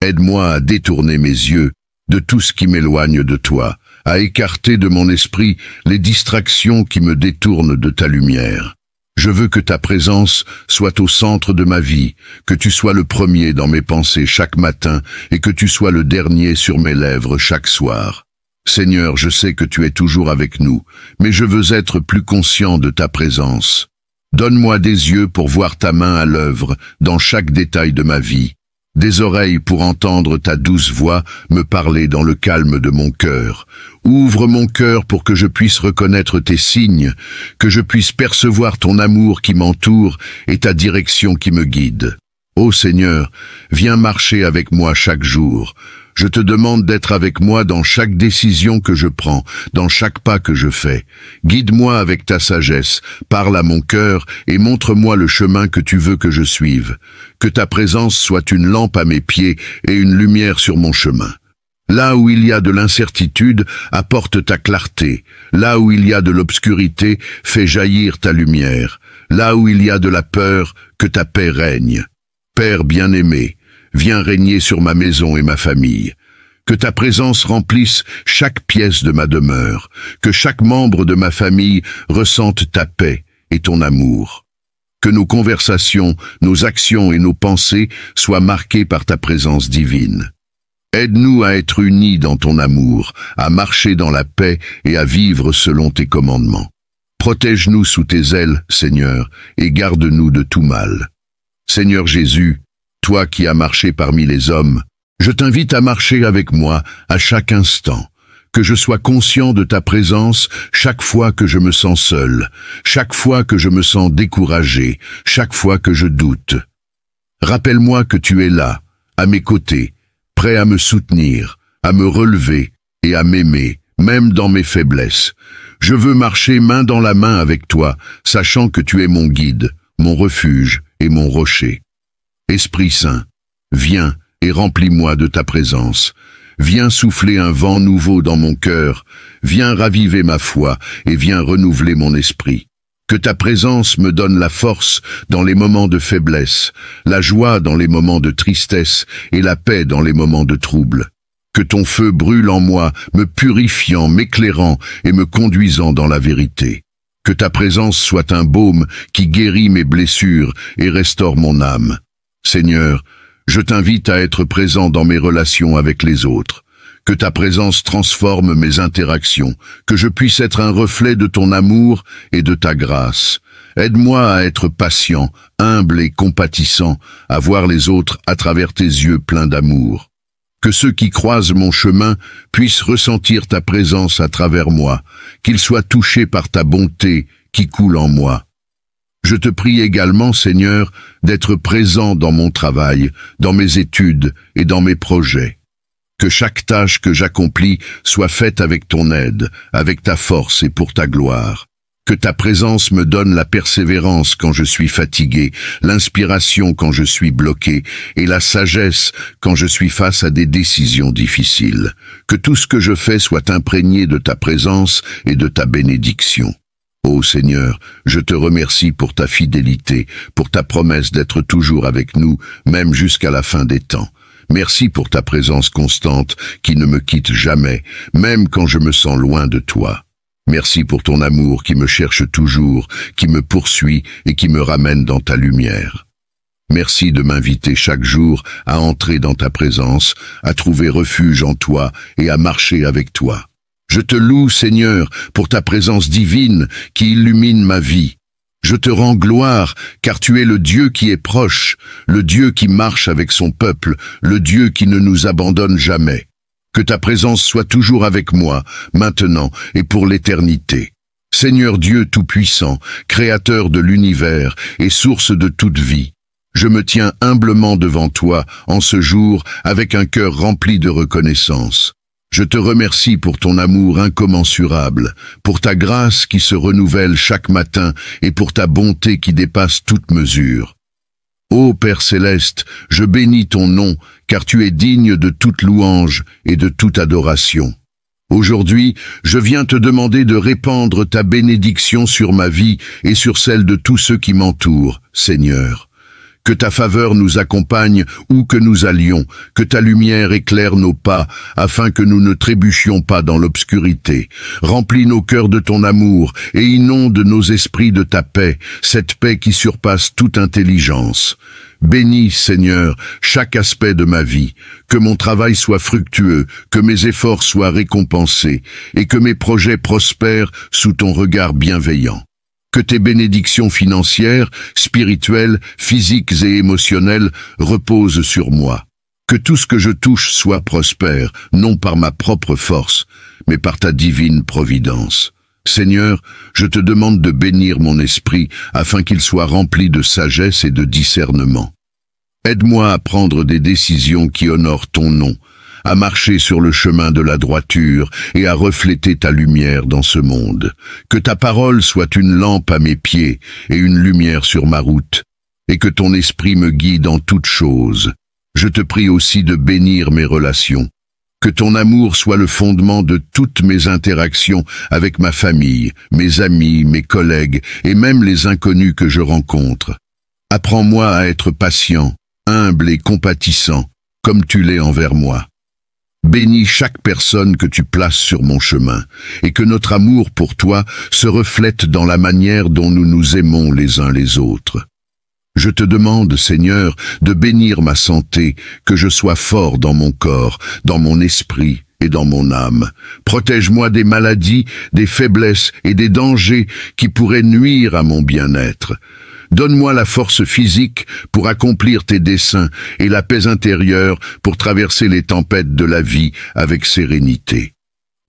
Aide-moi à détourner mes yeux de tout ce qui m'éloigne de toi, à écarter de mon esprit les distractions qui me détournent de ta lumière. Je veux que ta présence soit au centre de ma vie, que tu sois le premier dans mes pensées chaque matin et que tu sois le dernier sur mes lèvres chaque soir. Seigneur, je sais que tu es toujours avec nous, mais je veux être plus conscient de ta présence. Donne-moi des yeux pour voir ta main à l'œuvre dans chaque détail de ma vie, des oreilles pour entendre ta douce voix me parler dans le calme de mon cœur. Ouvre mon cœur pour que je puisse reconnaître tes signes, que je puisse percevoir ton amour qui m'entoure et ta direction qui me guide. Ô Seigneur, viens marcher avec moi chaque jour. Je te demande d'être avec moi dans chaque décision que je prends, dans chaque pas que je fais. Guide-moi avec ta sagesse, parle à mon cœur et montre-moi le chemin que tu veux que je suive. Que ta présence soit une lampe à mes pieds et une lumière sur mon chemin. Là où il y a de l'incertitude, apporte ta clarté. Là où il y a de l'obscurité, fais jaillir ta lumière. Là où il y a de la peur, que ta paix règne. Père bien-aimé, viens régner sur ma maison et ma famille. Que ta présence remplisse chaque pièce de ma demeure, que chaque membre de ma famille ressente ta paix et ton amour. Que nos conversations, nos actions et nos pensées soient marquées par ta présence divine. Aide-nous à être unis dans ton amour, à marcher dans la paix et à vivre selon tes commandements. Protège-nous sous tes ailes, Seigneur, et garde-nous de tout mal. Seigneur Jésus, toi qui as marché parmi les hommes, je t'invite à marcher avec moi à chaque instant, que je sois conscient de ta présence chaque fois que je me sens seul, chaque fois que je me sens découragé, chaque fois que je doute. Rappelle-moi que tu es là, à mes côtés, prêt à me soutenir, à me relever et à m'aimer, même dans mes faiblesses. Je veux marcher main dans la main avec toi, sachant que tu es mon guide, mon refuge et mon rocher. Esprit Saint, viens et remplis-moi de ta présence. Viens souffler un vent nouveau dans mon cœur. Viens raviver ma foi et viens renouveler mon esprit. Que ta présence me donne la force dans les moments de faiblesse, la joie dans les moments de tristesse et la paix dans les moments de trouble. Que ton feu brûle en moi, me purifiant, m'éclairant et me conduisant dans la vérité. Que ta présence soit un baume qui guérit mes blessures et restaure mon âme. Seigneur, je t'invite à être présent dans mes relations avec les autres. Que ta présence transforme mes interactions, que je puisse être un reflet de ton amour et de ta grâce. Aide-moi à être patient, humble et compatissant, à voir les autres à travers tes yeux pleins d'amour. Que ceux qui croisent mon chemin puissent ressentir ta présence à travers moi, qu'ils soient touchés par ta bonté qui coule en moi. Je te prie également, Seigneur, d'être présent dans mon travail, dans mes études et dans mes projets. Que chaque tâche que j'accomplis soit faite avec ton aide, avec ta force et pour ta gloire. Que ta présence me donne la persévérance quand je suis fatigué, l'inspiration quand je suis bloqué et la sagesse quand je suis face à des décisions difficiles. Que tout ce que je fais soit imprégné de ta présence et de ta bénédiction. Ô Seigneur, je te remercie pour ta fidélité, pour ta promesse d'être toujours avec nous, même jusqu'à la fin des temps. Merci pour ta présence constante qui ne me quitte jamais, même quand je me sens loin de toi. Merci pour ton amour qui me cherche toujours, qui me poursuit et qui me ramène dans ta lumière. Merci de m'inviter chaque jour à entrer dans ta présence, à trouver refuge en toi et à marcher avec toi. Je te loue, Seigneur, pour ta présence divine qui illumine ma vie. Je te rends gloire, car tu es le Dieu qui est proche, le Dieu qui marche avec son peuple, le Dieu qui ne nous abandonne jamais. Que ta présence soit toujours avec moi, maintenant et pour l'éternité. Seigneur Dieu Tout-Puissant, Créateur de l'univers et source de toute vie, je me tiens humblement devant toi en ce jour avec un cœur rempli de reconnaissance. Je te remercie pour ton amour incommensurable, pour ta grâce qui se renouvelle chaque matin et pour ta bonté qui dépasse toute mesure. Ô Père céleste, je bénis ton nom, car tu es digne de toute louange et de toute adoration. Aujourd'hui, je viens te demander de répandre ta bénédiction sur ma vie et sur celle de tous ceux qui m'entourent, Seigneur. Que ta faveur nous accompagne où que nous allions, que ta lumière éclaire nos pas, afin que nous ne trébuchions pas dans l'obscurité. Remplis nos cœurs de ton amour et inonde nos esprits de ta paix, cette paix qui surpasse toute intelligence. Bénis, Seigneur, chaque aspect de ma vie, que mon travail soit fructueux, que mes efforts soient récompensés, et que mes projets prospèrent sous ton regard bienveillant. Que tes bénédictions financières, spirituelles, physiques et émotionnelles reposent sur moi. Que tout ce que je touche soit prospère, non par ma propre force, mais par ta divine providence. Seigneur, je te demande de bénir mon esprit afin qu'il soit rempli de sagesse et de discernement. Aide-moi à prendre des décisions qui honorent ton nom, à marcher sur le chemin de la droiture et à refléter ta lumière dans ce monde. Que ta parole soit une lampe à mes pieds et une lumière sur ma route, et que ton esprit me guide en toutes choses. Je te prie aussi de bénir mes relations. Que ton amour soit le fondement de toutes mes interactions avec ma famille, mes amis, mes collègues et même les inconnus que je rencontre. Apprends-moi à être patient, humble et compatissant, comme tu l'es envers moi. Bénis chaque personne que tu places sur mon chemin, et que notre amour pour toi se reflète dans la manière dont nous nous aimons les uns les autres. Je te demande, Seigneur, de bénir ma santé, que je sois fort dans mon corps, dans mon esprit et dans mon âme. Protège-moi des maladies, des faiblesses et des dangers qui pourraient nuire à mon bien-être. Donne-moi la force physique pour accomplir tes desseins et la paix intérieure pour traverser les tempêtes de la vie avec sérénité.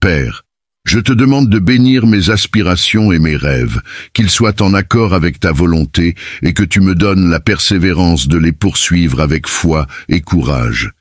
Père, je te demande de bénir mes aspirations et mes rêves, qu'ils soient en accord avec ta volonté et que tu me donnes la persévérance de les poursuivre avec foi et courage.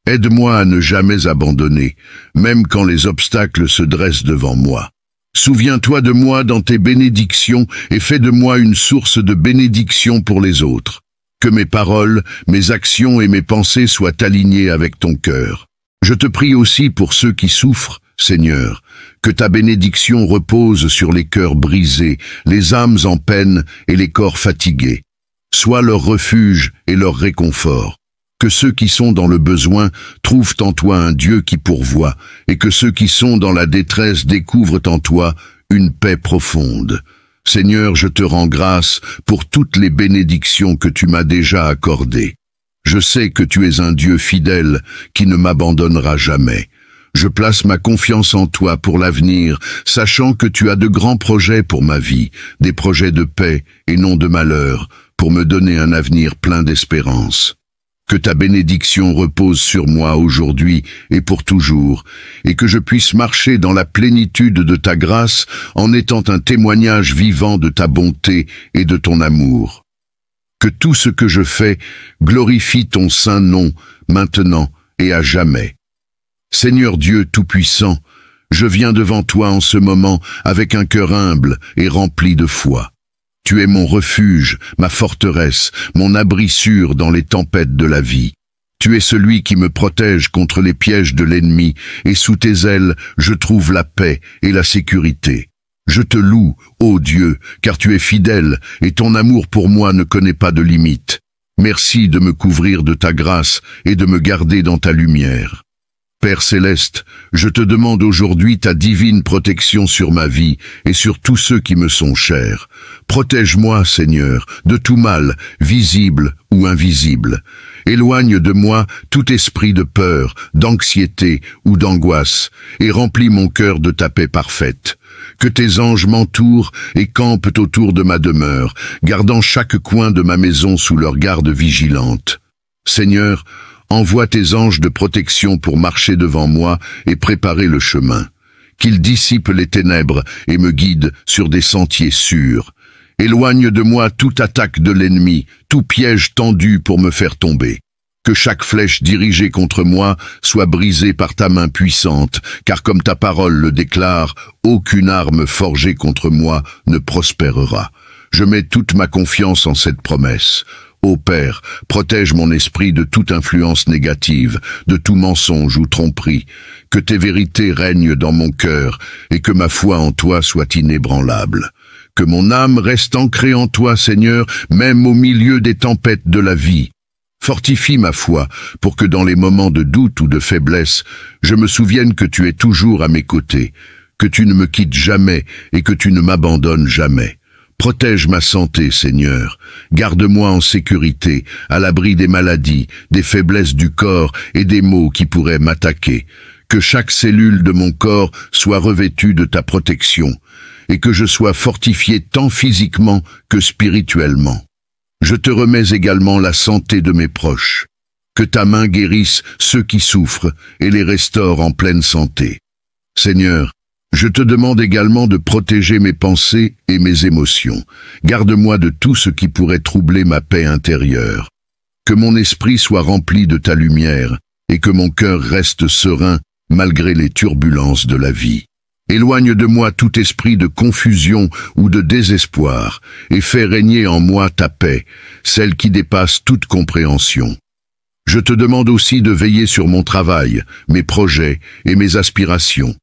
Aide-moi à ne jamais abandonner, même quand les obstacles se dressent devant moi. Souviens-toi de moi dans tes bénédictions et fais de moi une source de bénédiction pour les autres. Que mes paroles, mes actions et mes pensées soient alignées avec ton cœur. Je te prie aussi pour ceux qui souffrent, Seigneur, que ta bénédiction repose sur les cœurs brisés, les âmes en peine et les corps fatigués. Sois leur refuge et leur réconfort. Que ceux qui sont dans le besoin trouvent en toi un Dieu qui pourvoit, et que ceux qui sont dans la détresse découvrent en toi une paix profonde. Seigneur, je te rends grâce pour toutes les bénédictions que tu m'as déjà accordées. Je sais que tu es un Dieu fidèle qui ne m'abandonnera jamais. Je place ma confiance en toi pour l'avenir, sachant que tu as de grands projets pour ma vie, des projets de paix et non de malheur, pour me donner un avenir plein d'espérance. Que ta bénédiction repose sur moi aujourd'hui et pour toujours, et que je puisse marcher dans la plénitude de ta grâce en étant un témoignage vivant de ta bonté et de ton amour. Que tout ce que je fais glorifie ton saint nom, maintenant et à jamais. Seigneur Dieu Tout-Puissant, je viens devant toi en ce moment avec un cœur humble et rempli de foi. Tu es mon refuge, ma forteresse, mon abri sûr dans les tempêtes de la vie. Tu es celui qui me protège contre les pièges de l'ennemi, et sous tes ailes, je trouve la paix et la sécurité. Je te loue, ô Dieu, car tu es fidèle, et ton amour pour moi ne connaît pas de limite. Merci de me couvrir de ta grâce et de me garder dans ta lumière. Père céleste, je te demande aujourd'hui ta divine protection sur ma vie et sur tous ceux qui me sont chers. Protège-moi, Seigneur, de tout mal, visible ou invisible. Éloigne de moi tout esprit de peur, d'anxiété ou d'angoisse, et remplis mon cœur de ta paix parfaite. Que tes anges m'entourent et campent autour de ma demeure, gardant chaque coin de ma maison sous leur garde vigilante. Seigneur, envoie tes anges de protection pour marcher devant moi et préparer le chemin. Qu'ils dissipent les ténèbres et me guident sur des sentiers sûrs. Éloigne de moi toute attaque de l'ennemi, tout piège tendu pour me faire tomber. Que chaque flèche dirigée contre moi soit brisée par ta main puissante, car comme ta parole le déclare, aucune arme forgée contre moi ne prospérera. Je mets toute ma confiance en cette promesse. Ô Père, protège mon esprit de toute influence négative, de tout mensonge ou tromperie, que tes vérités règnent dans mon cœur et que ma foi en toi soit inébranlable. Que mon âme reste ancrée en toi, Seigneur, même au milieu des tempêtes de la vie. Fortifie ma foi pour que dans les moments de doute ou de faiblesse, je me souvienne que tu es toujours à mes côtés, que tu ne me quittes jamais et que tu ne m'abandonnes jamais. Protège ma santé, Seigneur. Garde-moi en sécurité, à l'abri des maladies, des faiblesses du corps et des maux qui pourraient m'attaquer. Que chaque cellule de mon corps soit revêtue de ta protection, et que je sois fortifié tant physiquement que spirituellement. Je te remets également la santé de mes proches. Que ta main guérisse ceux qui souffrent et les restaure en pleine santé. Seigneur, je te demande également de protéger mes pensées et mes émotions. Garde-moi de tout ce qui pourrait troubler ma paix intérieure. Que mon esprit soit rempli de ta lumière et que mon cœur reste serein malgré les turbulences de la vie. Éloigne de moi tout esprit de confusion ou de désespoir et fais régner en moi ta paix, celle qui dépasse toute compréhension. Je te demande aussi de veiller sur mon travail, mes projets et mes aspirations.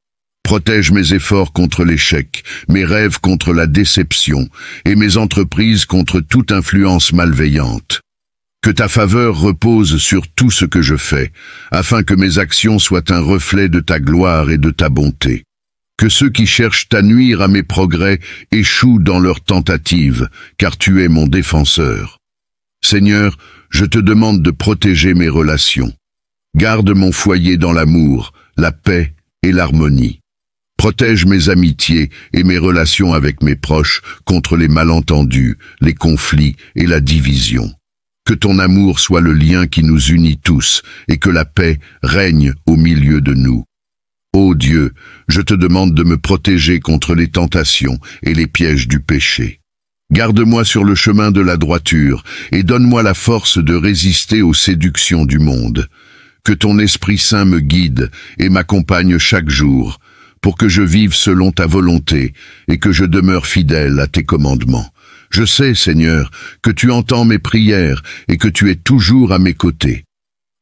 Protège mes efforts contre l'échec, mes rêves contre la déception et mes entreprises contre toute influence malveillante. Que ta faveur repose sur tout ce que je fais, afin que mes actions soient un reflet de ta gloire et de ta bonté. Que ceux qui cherchent à nuire à mes progrès échouent dans leurs tentatives, car tu es mon défenseur. Seigneur, je te demande de protéger mes relations. Garde mon foyer dans l'amour, la paix et l'harmonie. Protège mes amitiés et mes relations avec mes proches contre les malentendus, les conflits et la division. Que ton amour soit le lien qui nous unit tous et que la paix règne au milieu de nous. Ô Dieu, je te demande de me protéger contre les tentations et les pièges du péché. Garde-moi sur le chemin de la droiture et donne-moi la force de résister aux séductions du monde. Que ton Esprit Saint me guide et m'accompagne chaque jour, pour que je vive selon ta volonté et que je demeure fidèle à tes commandements. Je sais, Seigneur, que tu entends mes prières et que tu es toujours à mes côtés.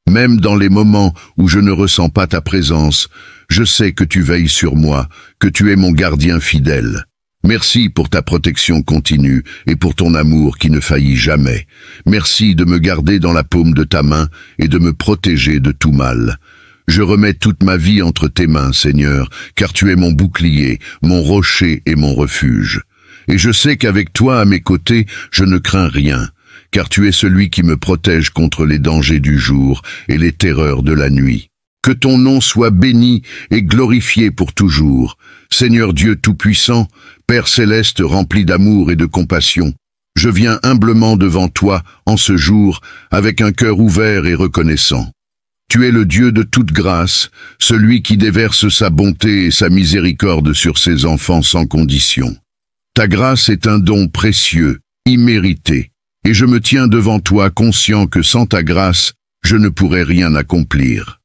Même dans les moments où je ne ressens pas ta présence, Je sais que tu veilles sur moi, que tu es mon gardien fidèle. Merci pour ta protection continue et pour ton amour qui ne faillit jamais. Merci de me garder dans la paume de ta main et de me protéger de tout mal. Je remets toute ma vie entre tes mains, Seigneur, car tu es mon bouclier, mon rocher et mon refuge. Et je sais qu'avec toi à mes côtés, je ne crains rien, car tu es celui qui me protège contre les dangers du jour et les terreurs de la nuit. Que ton nom soit béni et glorifié pour toujours. Seigneur Dieu Tout-Puissant, Père Céleste rempli d'amour et de compassion, je viens humblement devant toi en ce jour avec un cœur ouvert et reconnaissant. Tu es le Dieu de toute grâce, celui qui déverse sa bonté et sa miséricorde sur ses enfants sans condition. Ta grâce est un don précieux, immérité, et je me tiens devant toi conscient que sans ta grâce, je ne pourrais rien accomplir.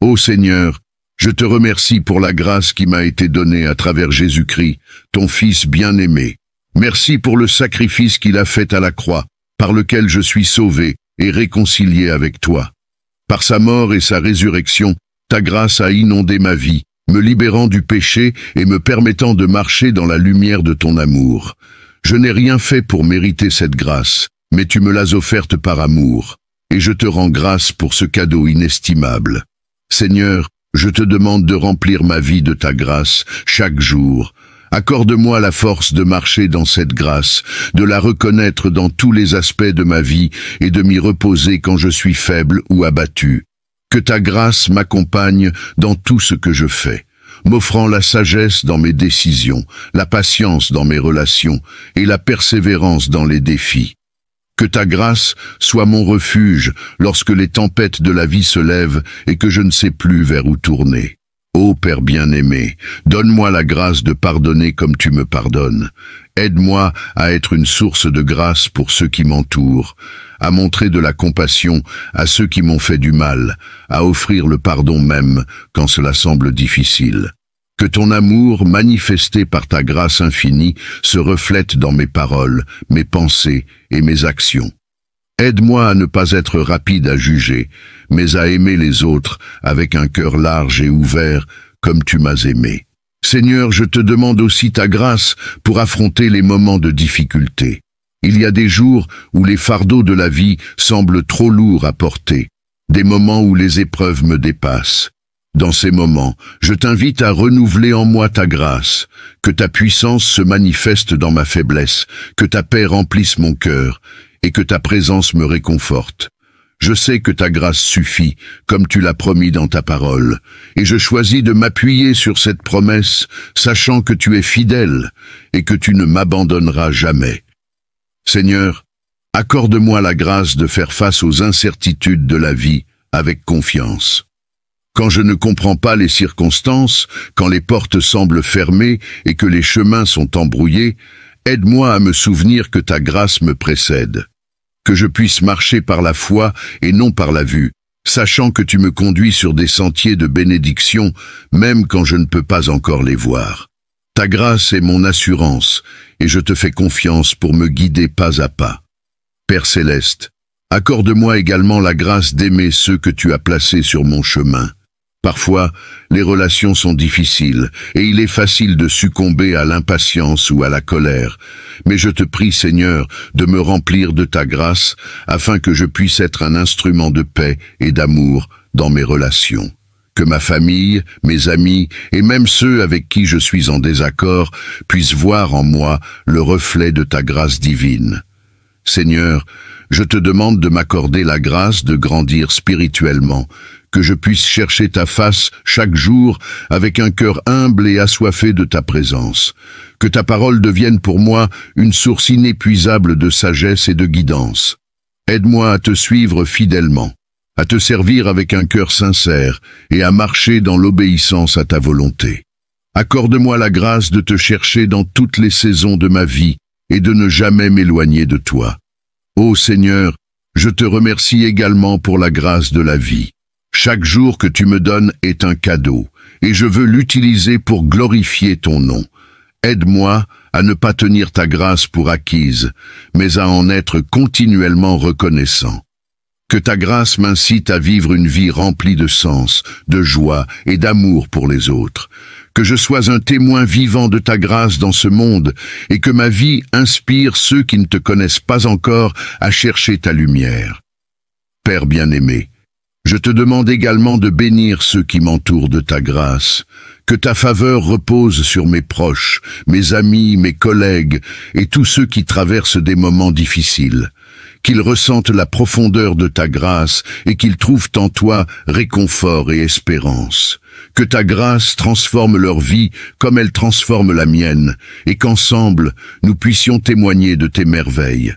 Ô Seigneur, je te remercie pour la grâce qui m'a été donnée à travers Jésus-Christ, ton Fils bien-aimé. Merci pour le sacrifice qu'il a fait à la croix, par lequel je suis sauvé et réconcilié avec toi. Par sa mort et sa résurrection, ta grâce a inondé ma vie, me libérant du péché et me permettant de marcher dans la lumière de ton amour. Je n'ai rien fait pour mériter cette grâce, mais tu me l'as offerte par amour, et je te rends grâce pour ce cadeau inestimable. Seigneur, je te demande de remplir ma vie de ta grâce chaque jour. Accorde-moi la force de marcher dans cette grâce, de la reconnaître dans tous les aspects de ma vie et de m'y reposer quand je suis faible ou abattu. Que ta grâce m'accompagne dans tout ce que je fais, m'offrant la sagesse dans mes décisions, la patience dans mes relations et la persévérance dans les défis. Que ta grâce soit mon refuge lorsque les tempêtes de la vie se lèvent et que je ne sais plus vers où tourner. Ô Père bien-aimé, donne-moi la grâce de pardonner comme tu me pardonnes. Aide-moi à être une source de grâce pour ceux qui m'entourent, à montrer de la compassion à ceux qui m'ont fait du mal, à offrir le pardon même quand cela semble difficile. Que ton amour, manifesté par ta grâce infinie, se reflète dans mes paroles, mes pensées et mes actions. Aide-moi à ne pas être rapide à juger, mais à aimer les autres avec un cœur large et ouvert, comme tu m'as aimé. Seigneur, je te demande aussi ta grâce pour affronter les moments de difficulté. Il y a des jours où les fardeaux de la vie semblent trop lourds à porter, des moments où les épreuves me dépassent. Dans ces moments, je t'invite à renouveler en moi ta grâce, que ta puissance se manifeste dans ma faiblesse, que ta paix remplisse mon cœur, et que ta présence me réconforte. Je sais que ta grâce suffit, comme tu l'as promis dans ta parole, et je choisis de m'appuyer sur cette promesse, sachant que tu es fidèle, et que tu ne m'abandonneras jamais. Seigneur, accorde-moi la grâce de faire face aux incertitudes de la vie avec confiance. Quand je ne comprends pas les circonstances, quand les portes semblent fermées et que les chemins sont embrouillés, aide-moi à me souvenir que ta grâce me précède. Que je puisse marcher par la foi et non par la vue, sachant que tu me conduis sur des sentiers de bénédiction, même quand je ne peux pas encore les voir. Ta grâce est mon assurance, et je te fais confiance pour me guider pas à pas. Père Céleste, accorde-moi également la grâce d'aimer ceux que tu as placés sur mon chemin. Parfois, les relations sont difficiles et il est facile de succomber à l'impatience ou à la colère. Mais je te prie, Seigneur, de me remplir de ta grâce afin que je puisse être un instrument de paix et d'amour dans mes relations. Que ma famille, mes amis et même ceux avec qui je suis en désaccord puissent voir en moi le reflet de ta grâce divine. Seigneur, je te demande de m'accorder la grâce de grandir spirituellement, que je puisse chercher ta face chaque jour avec un cœur humble et assoiffé de ta présence. Que ta parole devienne pour moi une source inépuisable de sagesse et de guidance. Aide-moi à te suivre fidèlement, à te servir avec un cœur sincère et à marcher dans l'obéissance à ta volonté. Accorde-moi la grâce de te chercher dans toutes les saisons de ma vie et de ne jamais m'éloigner de toi. Ô Seigneur, je te remercie également pour la grâce de la vie. Chaque jour que tu me donnes est un cadeau, et je veux l'utiliser pour glorifier ton nom. Aide-moi à ne pas tenir ta grâce pour acquise, mais à en être continuellement reconnaissant. Que ta grâce m'incite à vivre une vie remplie de sens, de joie et d'amour pour les autres. Que je sois un témoin vivant de ta grâce dans ce monde et que ma vie inspire ceux qui ne te connaissent pas encore à chercher ta lumière. Père bien-aimé, je te demande également de bénir ceux qui m'entourent de ta grâce. Que ta faveur repose sur mes proches, mes amis, mes collègues et tous ceux qui traversent des moments difficiles. Qu'ils ressentent la profondeur de ta grâce et qu'ils trouvent en toi réconfort et espérance. Que ta grâce transforme leur vie comme elle transforme la mienne et qu'ensemble, nous puissions témoigner de tes merveilles.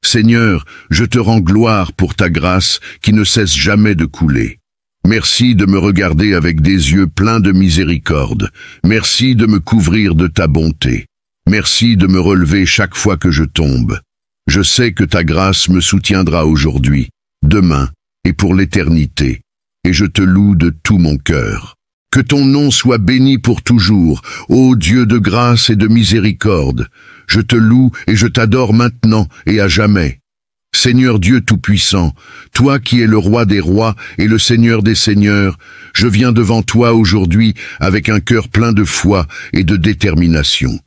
Seigneur, je te rends gloire pour ta grâce qui ne cesse jamais de couler. Merci de me regarder avec des yeux pleins de miséricorde. Merci de me couvrir de ta bonté. Merci de me relever chaque fois que je tombe. Je sais que ta grâce me soutiendra aujourd'hui, demain et pour l'éternité, et je te loue de tout mon cœur. Que ton nom soit béni pour toujours, ô Dieu de grâce et de miséricorde. Je te loue et je t'adore maintenant et à jamais. Seigneur Dieu Tout-Puissant, toi qui es le roi des rois et le Seigneur des seigneurs, je viens devant toi aujourd'hui avec un cœur plein de foi et de détermination.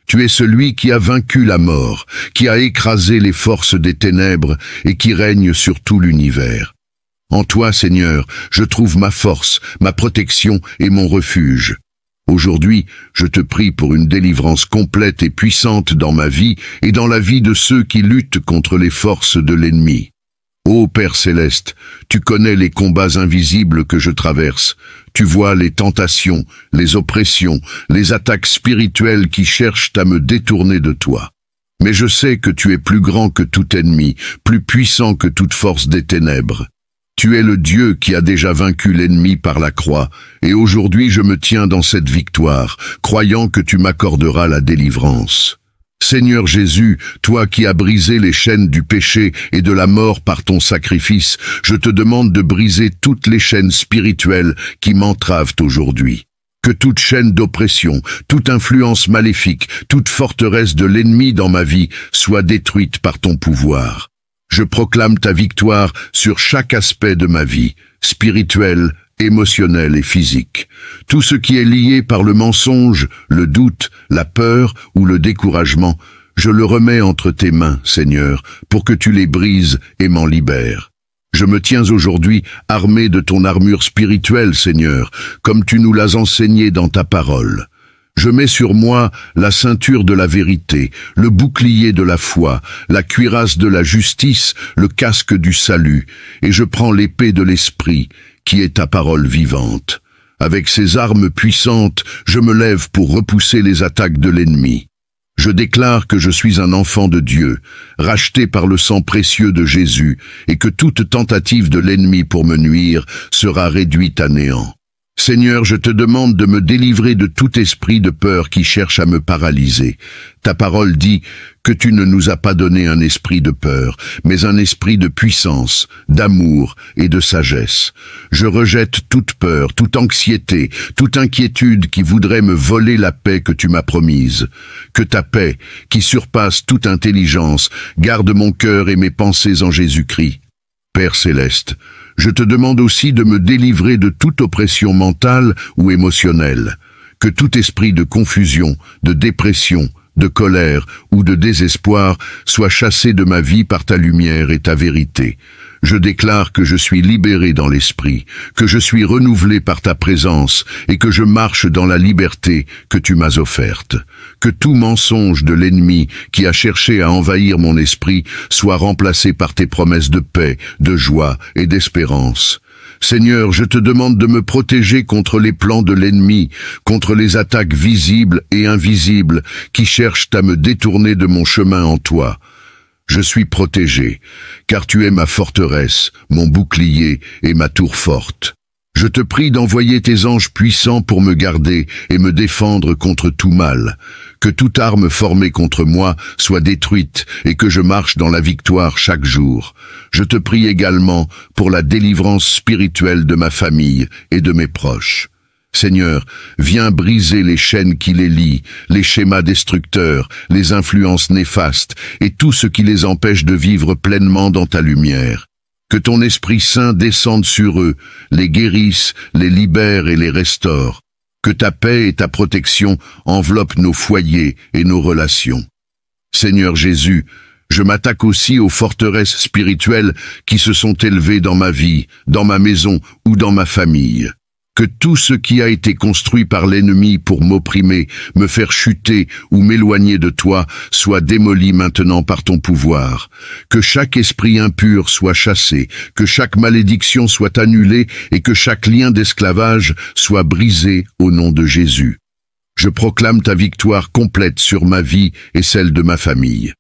Tu es celui qui a vaincu la mort, qui a écrasé les forces des ténèbres et qui règne sur tout l'univers. En toi, Seigneur, je trouve ma force, ma protection et mon refuge. Aujourd'hui, je te prie pour une délivrance complète et puissante dans ma vie et dans la vie de ceux qui luttent contre les forces de l'ennemi. Ô Père céleste, tu connais les combats invisibles que je traverse. Tu vois les tentations, les oppressions, les attaques spirituelles qui cherchent à me détourner de toi. Mais je sais que tu es plus grand que tout ennemi, plus puissant que toute force des ténèbres. Tu es le Dieu qui a déjà vaincu l'ennemi par la croix, et aujourd'hui je me tiens dans cette victoire, croyant que tu m'accorderas la délivrance. Seigneur Jésus, toi qui as brisé les chaînes du péché et de la mort par ton sacrifice, je te demande de briser toutes les chaînes spirituelles qui m'entravent aujourd'hui. Que toute chaîne d'oppression, toute influence maléfique, toute forteresse de l'ennemi dans ma vie soit détruite par ton pouvoir. Je proclame ta victoire sur chaque aspect de ma vie, spirituelle, émotionnelle et physique. Tout ce qui est lié par le mensonge, le doute, la peur ou le découragement, je le remets entre tes mains, Seigneur, pour que tu les brises et m'en libères. Je me tiens aujourd'hui armé de ton armure spirituelle, Seigneur, comme tu nous l'as enseigné dans ta parole. Je mets sur moi la ceinture de la vérité, le bouclier de la foi, la cuirasse de la justice, le casque du salut, et je prends l'épée de l'esprit, qui est ta parole vivante. Avec ces armes puissantes, je me lève pour repousser les attaques de l'ennemi. Je déclare que je suis un enfant de Dieu, racheté par le sang précieux de Jésus, et que toute tentative de l'ennemi pour me nuire sera réduite à néant. Seigneur, je te demande de me délivrer de tout esprit de peur qui cherche à me paralyser. Ta parole dit que tu ne nous as pas donné un esprit de peur, mais un esprit de puissance, d'amour et de sagesse. Je rejette toute peur, toute anxiété, toute inquiétude qui voudrait me voler la paix que tu m'as promise. Que ta paix, qui surpasse toute intelligence, garde mon cœur et mes pensées en Jésus-Christ. Père céleste, je te demande aussi de me délivrer de toute oppression mentale ou émotionnelle, que tout esprit de confusion, de dépression, de colère ou de désespoir soit chassé de ma vie par ta lumière et ta vérité. Je déclare que je suis libéré dans l'esprit, que je suis renouvelé par ta présence et que je marche dans la liberté que tu m'as offerte. Que tout mensonge de l'ennemi qui a cherché à envahir mon esprit soit remplacé par tes promesses de paix, de joie et d'espérance. Seigneur, je te demande de me protéger contre les plans de l'ennemi, contre les attaques visibles et invisibles qui cherchent à me détourner de mon chemin en toi. Je suis protégé, car tu es ma forteresse, mon bouclier et ma tour forte. Je te prie d'envoyer tes anges puissants pour me garder et me défendre contre tout mal. Que toute arme formée contre moi soit détruite et que je marche dans la victoire chaque jour. Je te prie également pour la délivrance spirituelle de ma famille et de mes proches. Seigneur, viens briser les chaînes qui les lient, les schémas destructeurs, les influences néfastes et tout ce qui les empêche de vivre pleinement dans ta lumière. Que ton Esprit Saint descende sur eux, les guérisse, les libère et les restaure. Que ta paix et ta protection enveloppent nos foyers et nos relations. Seigneur Jésus, je m'attaque aussi aux forteresses spirituelles qui se sont élevées dans ma vie, dans ma maison ou dans ma famille. Que tout ce qui a été construit par l'ennemi pour m'opprimer, me faire chuter ou m'éloigner de toi soit démoli maintenant par ton pouvoir. Que chaque esprit impur soit chassé, que chaque malédiction soit annulée et que chaque lien d'esclavage soit brisé au nom de Jésus. Je proclame ta victoire complète sur ma vie et celle de ma famille.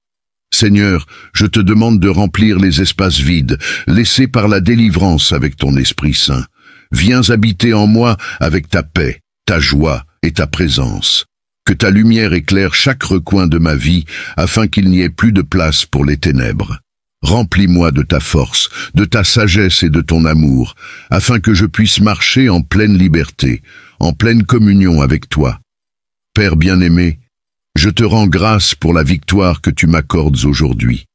Seigneur, je te demande de remplir les espaces vides, laissés par la délivrance avec ton Esprit Saint. Viens habiter en moi avec ta paix, ta joie et ta présence. Que ta lumière éclaire chaque recoin de ma vie, afin qu'il n'y ait plus de place pour les ténèbres. Remplis-moi de ta force, de ta sagesse et de ton amour, afin que je puisse marcher en pleine liberté, en pleine communion avec toi. Père bien-aimé, je te rends grâce pour la victoire que tu m'accordes aujourd'hui.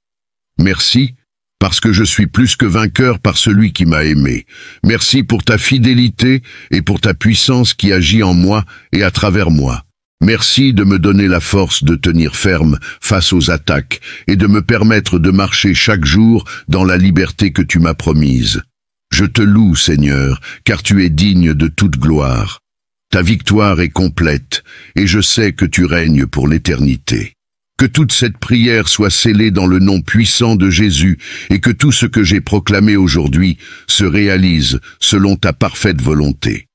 Merci, parce que je suis plus que vainqueur par celui qui m'a aimé. Merci pour ta fidélité et pour ta puissance qui agit en moi et à travers moi. Merci de me donner la force de tenir ferme face aux attaques et de me permettre de marcher chaque jour dans la liberté que tu m'as promise. Je te loue, Seigneur, car tu es digne de toute gloire. Ta victoire est complète, et je sais que tu règnes pour l'éternité. Que toute cette prière soit scellée dans le nom puissant de Jésus, et que tout ce que j'ai proclamé aujourd'hui se réalise selon ta parfaite volonté.